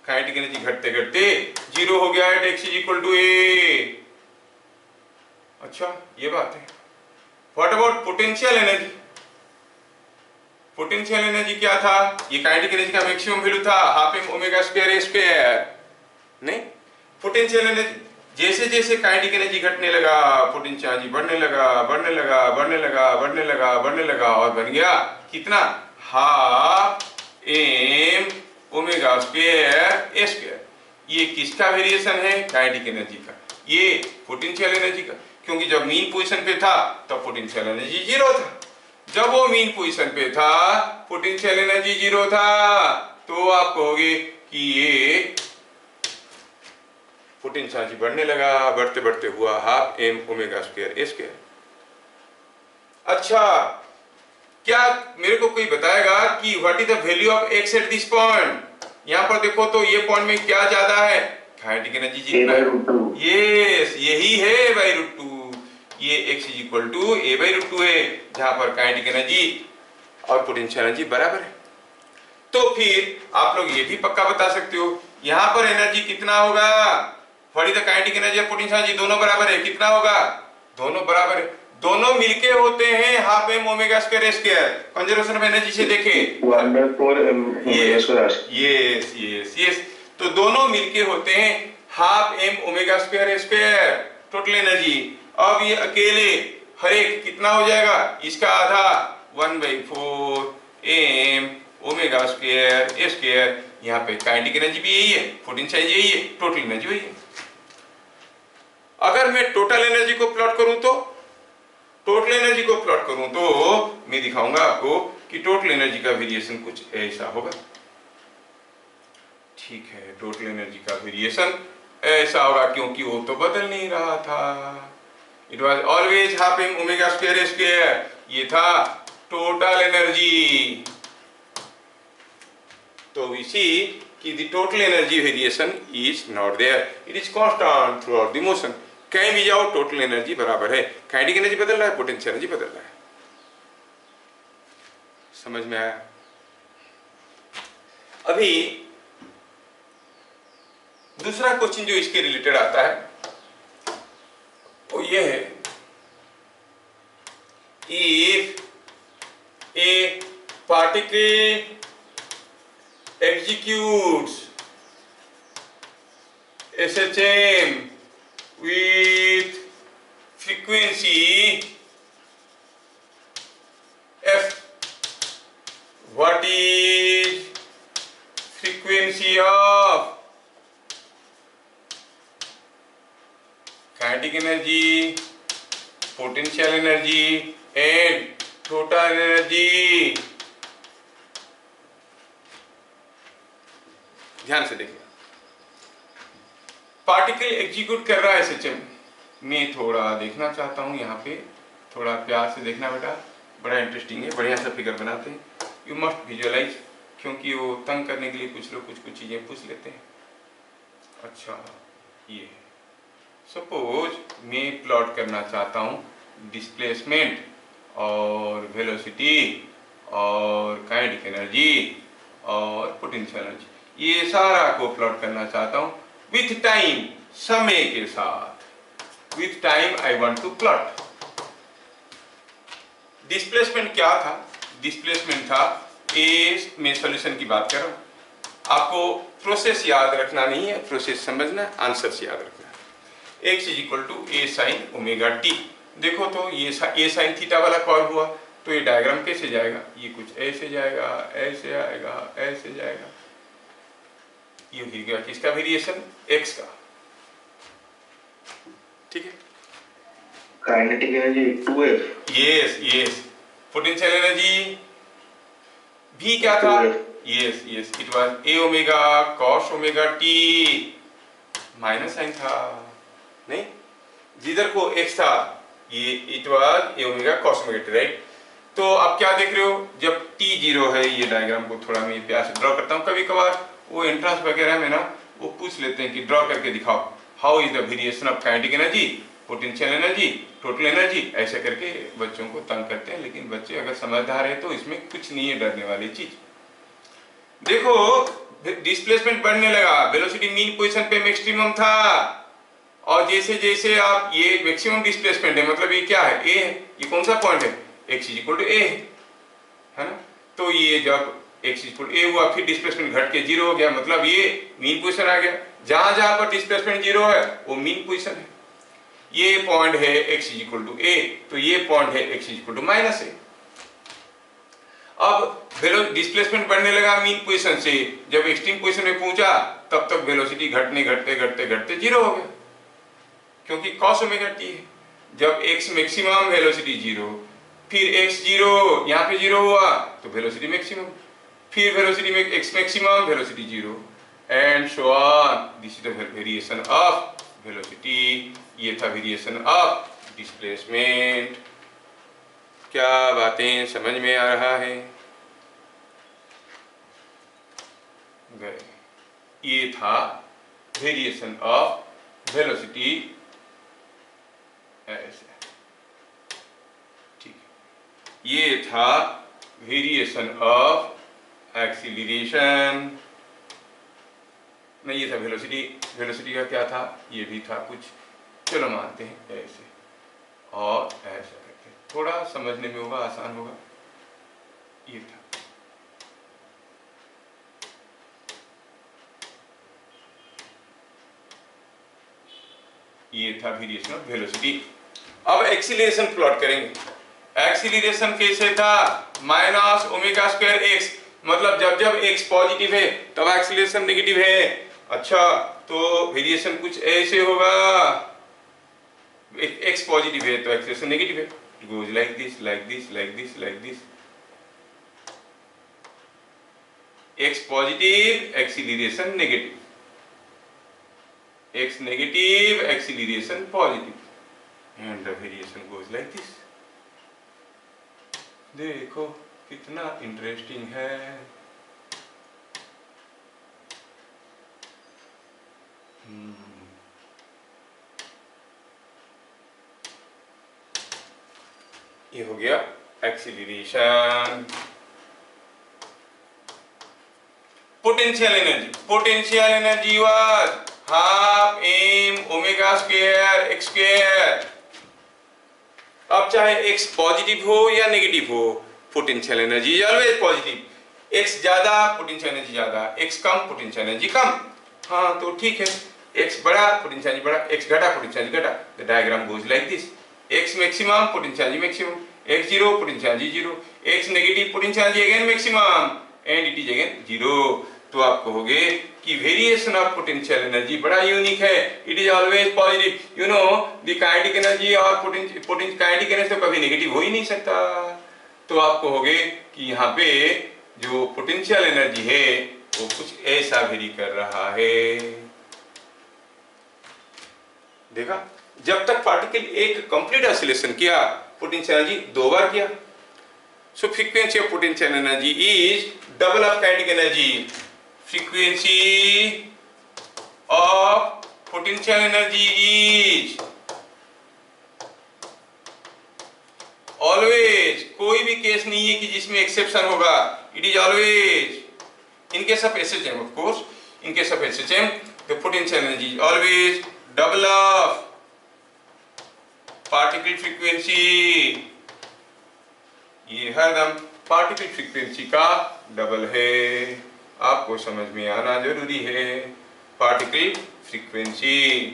Kinetic energy घटते घटते 0 हो गया at x is equal to a. अच्छा, ये बात है। What about potential energy? Potential energy क्या था? ये काइनेटिक एनर्जी का मैक्सिमम वैल्यू था, half m omega square a square. नहीं, पोटेंशियल एनर्जी जैसे जैसे काइनेटिक एनर्जी घटने लगा, पोटेंशियल एनर्जी बढ़ने लगा और बन गया कितना? Half m omega square a square. ये किसका वेरिएशन है? काइनेटिक एनर्जी का। ये पोटेंशियल एनर्जी का, क्योंकि जब मीन पोजीशन पे था तब पोटेंशियल एनर्जी 0 था। जब वो मीन पोजीशन पे था पोटेंशियल एनर्जी 0 था, तो आप कहोगे कि ये पोटेंशियल एनर्जी बढ़ने लगा, बढ़ते बढ़ते हुआ half m omega square a square. अच्छा, क्या मेरे को कोई बताएगा कि what is the value of x eight this point? यहाँ पर देखो तो ये पॉइंट में क्या ज्यादा है, काइनेटिक एनर्जी जितना है। यस, यही है बाई रूट टू। ये x is equal to a by root two है, जहां पर काइनेटिक एनर्जी और पोटेंशियल एनर्जी बराबर है। तो फिर आप लोग ये भी पक्का बता सकते हो यहाँ पर एनर्जी कितना होगा, what is the kinetic energy और पोटेंशियल एनर्जी, दोनों बराबर है। कितना होगा? दोनों बराबर है। दोनों मिलके होते हैं half m omega square square. Conservation of energy से देखें, 1/4 omega square. Yes yes yes, तो दोनों मिलके होते हैं half m omega square square total energy. अब ये अकेले हर एक कितना हो जाएगा, इसका आधा 1/4 एम ओमेगा स्क्वायर स्क्वायर। यहाँ पे काइनेटिक एनर्जी भी यही है, पोटेंशियल एनर्जी यही है, टोटल एनर्जी वही है। अगर मैं टोटल एनर्जी को प्लॉट करूं तो मैं दिखाऊंगा आपको कि टोटल एनर्जी का वेरिएशन कुछ ऐसा होगा। ठीक है, टोटल एनर्जी का वेरिएशन ऐसा होगा क्योंकि वो तो बदल नहीं रहा था। It was always half m omega square square. ये था टोटल एनर्जी। तो we see कि the total energy variation is not there, it is constant throughout the motion। कहीं भी जाओ टोटल एनर्जी बराबर है। काइनेटिक एनर्जी बदल रहा है, पोटेंशियल एनर्जी बदल रहा है। समझ में आया? अभी दूसरा क्वेश्चन जो इसके रिलेटेड आता है वो ये है, if A particle executes SHM with frequency f, what is frequency of kinetic energy, potential energy and total energy? ध्यान से देखिए, पार्टिकल एग्जीक्यूट कर रहा है एसएचएम। मैं थोड़ा देखना चाहता हूं, यहाँ पे थोड़ा प्यार से देखना बेटा, बड़ा इंटरेस्टिंग है, बढ़िया सा फिगर बनाते हैं। यू मस्ट विजुअलाइज, क्योंकि वो तंग करने के लिए कुछ लोग कुछ चीजें पूछ लेते हैं। अच्छा, ये सपोज मैं प्लॉट करना चाहता हूँ डिस्प्लेसमेंट और वेलोसिटी और काइनेटिक एनर्जी और पोटेंशियल एनर्जी, ये सारा को प्लॉट करना चाहता हूं विथ टाइम, समय के साथ। With time I want to plot. Displacement क्या था? डिस्प्लेसमेंट था ए, मैं सॉल्यूशन की बात कर रहा हूं। आपको प्रोसेस याद रखना नहीं है, प्रोसेस समझना, आंसर से याद रखना है। x is equal to a sine omega t. देखो तो ये ए साइन थीटा वाला कॉल हुआ, तो ये डायग्राम कैसे जाएगा? ये कुछ ऐसे जाएगा, ऐसे आएगा, ऐसे जाएगा। ये गिर गया किसका वेरिएशन? x का। ठीक है, kinetic energy 2f। Yes yes, potential energy भी क्या था? Yes yes, it was a omega cos omega t, minus sine था नहीं, जिधर को x था ये it was a omega cos omega t, right? तो अब क्या देख रहे हो, जब t 0 है, ये डायग्राम को थोड़ा मैं प्यार से ड्रॉ करता हूँ। कभी कभार वो एंट्रेंस वगैरह में ना वो पूछ लेते हैं कि ड्रॉ करके दिखाओ, how is the variation of kinetic energy, potential energy, total energy, ऐसे करके बच्चों को तंग करते हैं। लेकिन बच्चे अगर समझदार है तो इसमें कुछ नहीं है डरने वाली चीज। देखो डिस्प्लेसमेंट बढ़ने लगा, वेलोसिटी मीन पोजीशन पे मैक्सिमम था, और जैसे जैसे आप ये मैक्सिमम डिस्प्लेसमेंट है, मतलब ये क्या है? ए है। ये कौन सा पॉइंट है? x इज इक्वल टू ए है ना। तो ये जब x इक्वल ए हुआ, फिर डिस्प्लेसमेंट घट के 0 हो गया, मतलब ये मीन पोजीशन आ गया। जहां जहां पर डिस्प्लेसमेंट 0 है वो मीन पोजीशन है। ये पॉइंट है x इक्वल टू ए, तो ये पॉइंट है x इक्वल टू माइनस ए। अब डिस्प्लेसमेंट बढ़ने लगा मीन पोजीशन से, जब एक्सट्रीम पोजीशन में पहुंचा तब तक वेलोसिटी घटने घटते घटते घटते 0 हो गया, क्योंकि cos ओमेगा t है। जब x मैक्सिमम वेलोसिटी 0, फिर x 0, यहाँ पे 0 हुआ तो वेलोसिटी मैक्सिमम, फिर वेलोसिटी में x maximum, velocity 0 and so on. This is the variation of velocity. ये था वेरिएशन ऑफ डिस्प्लेसमेंट। क्या बातें समझ में आ रहा है? गए। ये था वेरिएशन ऑफ वेलोसिटी ऐसे, ठीक है। ये था वेरिएशन ऑफ एक्सीलरेशन, नहीं ये था वेलोसिटी। वेलोसिटी का क्या था? ये भी था कुछ, चलो मानते हैं ऐसे और ऐसा करके, थोड़ा समझने में होगा, आसान होगा। ये था, ये था वेरिएशन ऑफ वेलोसिटी। अब एक्सीलरेशन प्लॉट करेंगे। एक्सीलरेशन कैसे था? माइनस ओमेगा स्क्वायर एक्स, मतलब जब जब एक्स पॉजिटिव है तब एक्सीलरेशन नेगेटिव है। अच्छा, तो वेरिएशन कुछ ऐसे होगा, एक्स पॉजिटिव है तो एक्सीलरेशन नेगेटिव है, it goes like this like this like this like this. X positive acceleration negative, x negative acceleration positive, and the variation goes like this. देखो कितना इंटरेस्टिंग है। ये हो गया acceleration. Potential energy, potential energy was half m omega square x square. अब चाहे x positive हो या नेगेटिव हो, potential energy is always positive. X ज्यादा पोटेंशियल एनर्जी ज्यादा, एक्स कम पोटेंशियल एनर्जी कम। हाँ तो ठीक है, एक्स बड़ा पोटेंशियल एनर्जी बड़ा, एक्स घटा पोटेंशियल एनर्जी घटा। The diagram goes like this. X maximum potential energy maximum, x zero potential energy zero, x negative potential energy again maximum and it is again zero. तो आप कहोगे कि variation of potential energy बड़ा unique है, it is always positive. You know the kinetic energy और potential kinetic energy तो कभी negative हो ही नहीं सकता। तो आप कहोगे कि यहाँ पे जो पोटेंशियल एनर्जी है वो कुछ ऐसा वेरी कर रहा है। देखा, जब तक पार्टिकल एक कंप्लीट ऑसिलेशन किया, पोटेंशियल एनर्जी 2 बार किया। So frequency of potential energy is double of kinetic energy. Frequency of potential energy is always, कोई भी केस नहीं है कि जिसमें एक्सेप्शन होगा, it is always in case of SHM, of course in case of SHM the potential energy is always double of particle frequency. ये हरदम particle frequency का डबल है, आपको समझ में आना जरूरी है। पार्टिकल फ्रीक्वेंसी,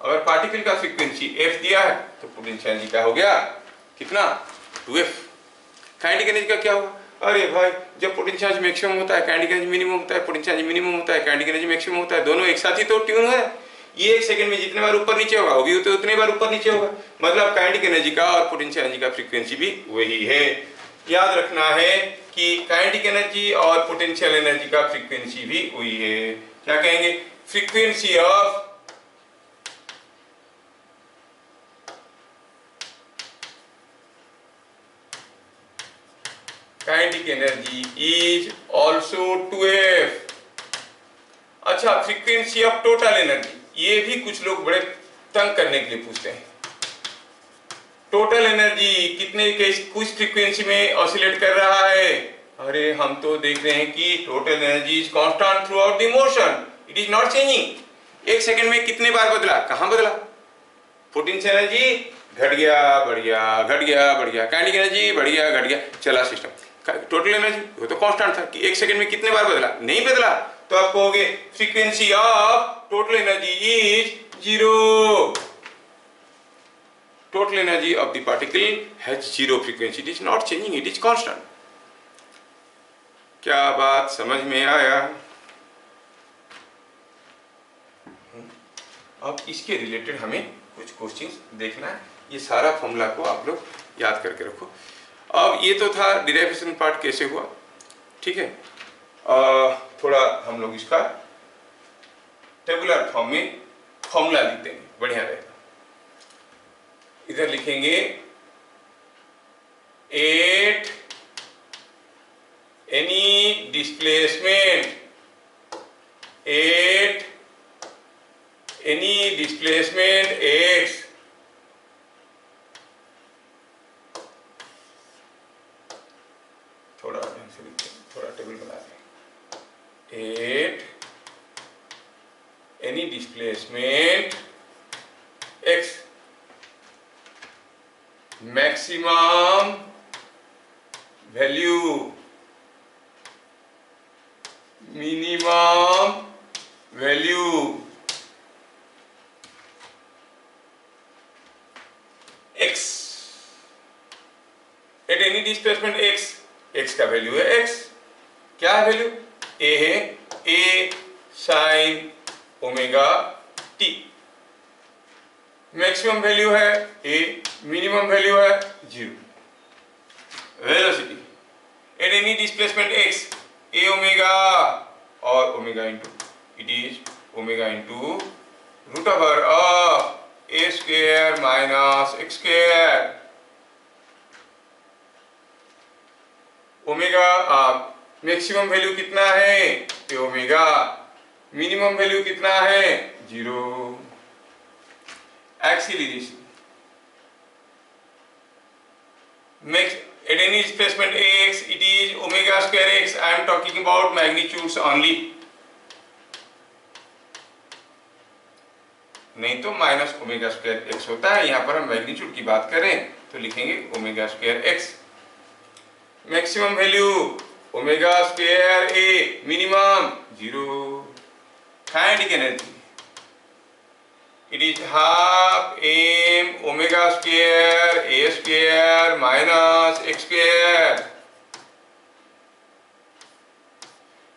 अगर पार्टिकल का फ्रीक्वेंसी f दिया है तो पोटेंशियल एनर्जी क्या हो गया, कितना, 2f। काइनेटिक एनर्जी का क्या होगा? अरे भाई, जब पोटेंशियल एनर्जी मैक्सिमम होता है काइनेटिक एनर्जी मिनिमम होता है, पोटेंशियल एनर्जी मिनिमम होता है काइनेटिक एनर्जी मैक्सिमम होता है, दोनों एक साथ ही तो ट्यून है। ये 1 सेकंड में जितने बार ऊपर नीचे होगा वो भी उतने बार ऊपर नीचे होगा, मतलब काइनेटिक एनर्जी का और पोटेंशियल एनर्जी का फ्रीक्वेंसी भी वही है। याद रखना है कि काइनेटिक एनर्जी और पोटेंशियल एनर्जी का फ्रीक्वेंसी भी वही है। क्या कहेंगे? Frequency of kinetic energy is also 2f। अच्छा, फ्रीक्वेंसी ऑफ टोटल एनर्जी, ये भी कुछ लोग बड़े तंग करने के लिए पूछते हैं। टोटल एनर्जी कितने कुछ फ्रीक्वेंसी में ऑसिलेट कर रहा है? अरे हम तो देख रहे हैं कि total energy is constant through out the motion, it is not changing. 1 second में कितने बार बदला, कहां बदला? पोटेंशियल एनर्जी घट गया बढ़ गया, घट गया बढ़ गया, काइनेटिक एनर्जी बढ़ गया घट गया, चला सिस्टम। टोटल एनर्जी वो तो कांस्टेंट था कि 1 सेकंड में कितने बार बदला, नहीं बदला। तो आप कहोगे frequency of total energy is 0। Total energy of the particle has 0 frequency, it is not changing, it is constant. क्या बात समझ में आया? अब इसके रिलेटेड हमें कुछ क्वेश्चंस देखना है। ये सारा फॉर्मूला को आप लोग याद करके रखो। अब ये तो था डिराइवेशन पार्ट कैसे हुआ, ठीक है। थोड़ा हम लोग इसका टेबुलर फॉर्म में फॉर्मूला लिख देंगे, बढ़िया रहेगा। इधर लिखेंगे at any displacement x थोड़ा ढंग से लिखते हैं, थोड़ा टेबल बना दें। at any displacement x maximum value minimum value x at any displacement x का वैल्यू है x, क्या है वैल्यू? a है a sin omega t, maximum value है a, मिनिमम वैल्यू है 0। Velocity at any displacement x a omega और omega into it is omega into root over of a square minus x square. Omega maximum value कितना है a omega, minimum value कितना है 0। Acceleration at any displacement x it is omega square x, I am talking about magnitudes only, नहीं तो minus omega square x होता है। यहाँ पर हम मैग्नीट्यूड की बात करें तो लिखेंगे omega square x. Maximum value omega square a, minimum 0। Kinetic energy it is half m omega square a square minus x square.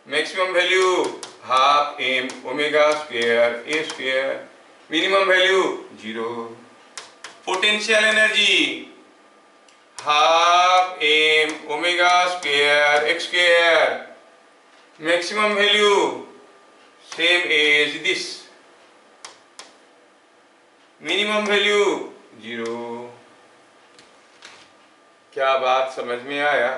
Maximum value half m omega square a square, minimum value 0। Potential energy half m omega square x square, maximum value same as this, minimum value 0। क्या बात समझ में आया?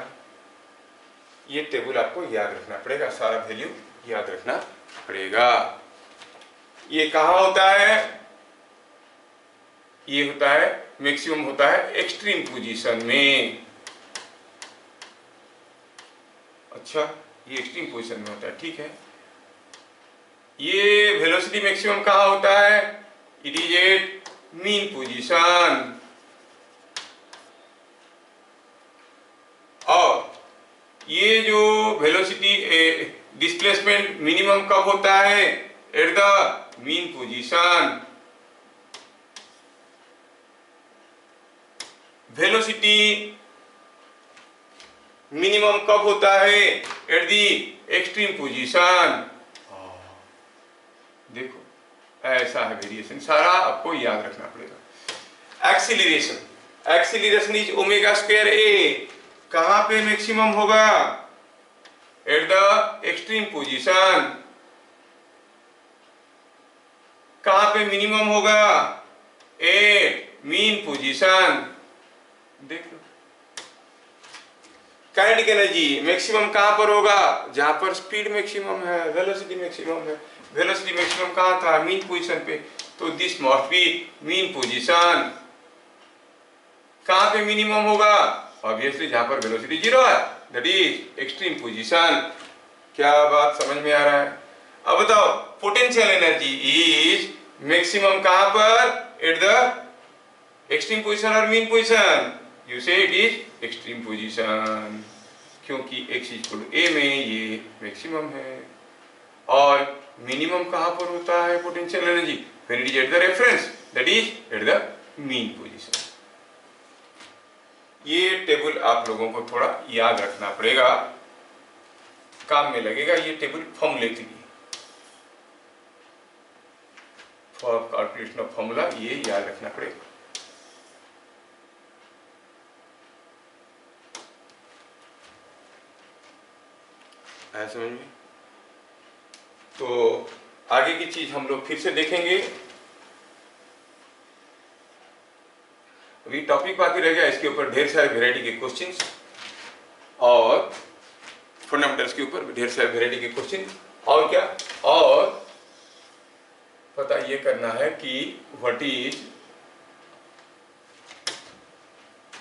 ये table आपको याद रखना पड़ेगा, सारा वैल्यू याद रखना पड़ेगा। ये कहाँ होता है? ये होता है मैक्सिमम होता है एक्सट्रीम पोजीशन में। अच्छा, ये एक्सट्रीम पोजीशन में होता है, ठीक है। ये वेलोसिटी मैक्सिमम कहाँ होता है? It is at mean position. और ये जो वेलोसिटी डिस्प्लेसमेंट मिनिमम कब होता है? At the mean position. Velocity minimum कब होता है? At the extreme position. देखो ऐसा है वेरिएशन, सारा आपको याद रखना पड़ेगा। Acceleration, acceleration is omega square a. कहां पे मैक्सिमम होगा? At the extreme position. कहां पे मिनिमम होगा? At mean position. देख लो। काइनेटिक एनर्जी मैक्सिमम कहां पर होगा? जहां पर स्पीड मैक्सिमम है, वेलोसिटी मैक्सिमम है। वेलोसिटी मैक्सिमम कहां था? मीन पोजीशन पे। तो this must be mean position. कहां पे मिनिमम होगा? ऑब्वियसली जहां पर वेलोसिटी 0 है, दैट इज एक्सट्रीम पोजीशन। क्या बात समझ में आ रहा है? अब बताओ, पोटेंशियल एनर्जी इज मैक्सिमम कहां पर? एट द एक्सट्रीम पोजीशन और mean position. You say it is extreme position, क्योंकि x इक्वल टू a में ये मैक्सिमम है। और मिनिमम कहां पर होता है potential energy? When it is at the reference, that is eight the mean position. ये टेबल आप लोगों को थोड़ा याद रखना पड़ेगा, काम में लगेगा ये टेबल फॉर्मूले के लिए। फॉर कैलकुलेशन ऑफ फॉर्मूला ये याद रखना पड़ेगा। आया समझ में? तो आगे की चीज हम लोग फिर से देखेंगे। अभी टॉपिक बाकी रह गया, इसके ऊपर ढेर सारे वेराइटी के क्वेश्चंस और फंडामेंटल्स के ऊपर ढेर सारे वेराइटी के क्वेश्चन, और क्या, और पता ये करना है कि what is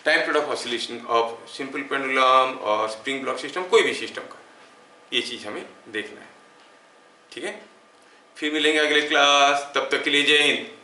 time period of oscillation of simple pendulum और स्प्रिंग ब्लॉक सिस्टम, कोई भी सिस्टम का, ये चीज हमें देखना है। ठीक है, फिर मिलेंगे अगले क्लास, तब तक के लिए जय हिंद।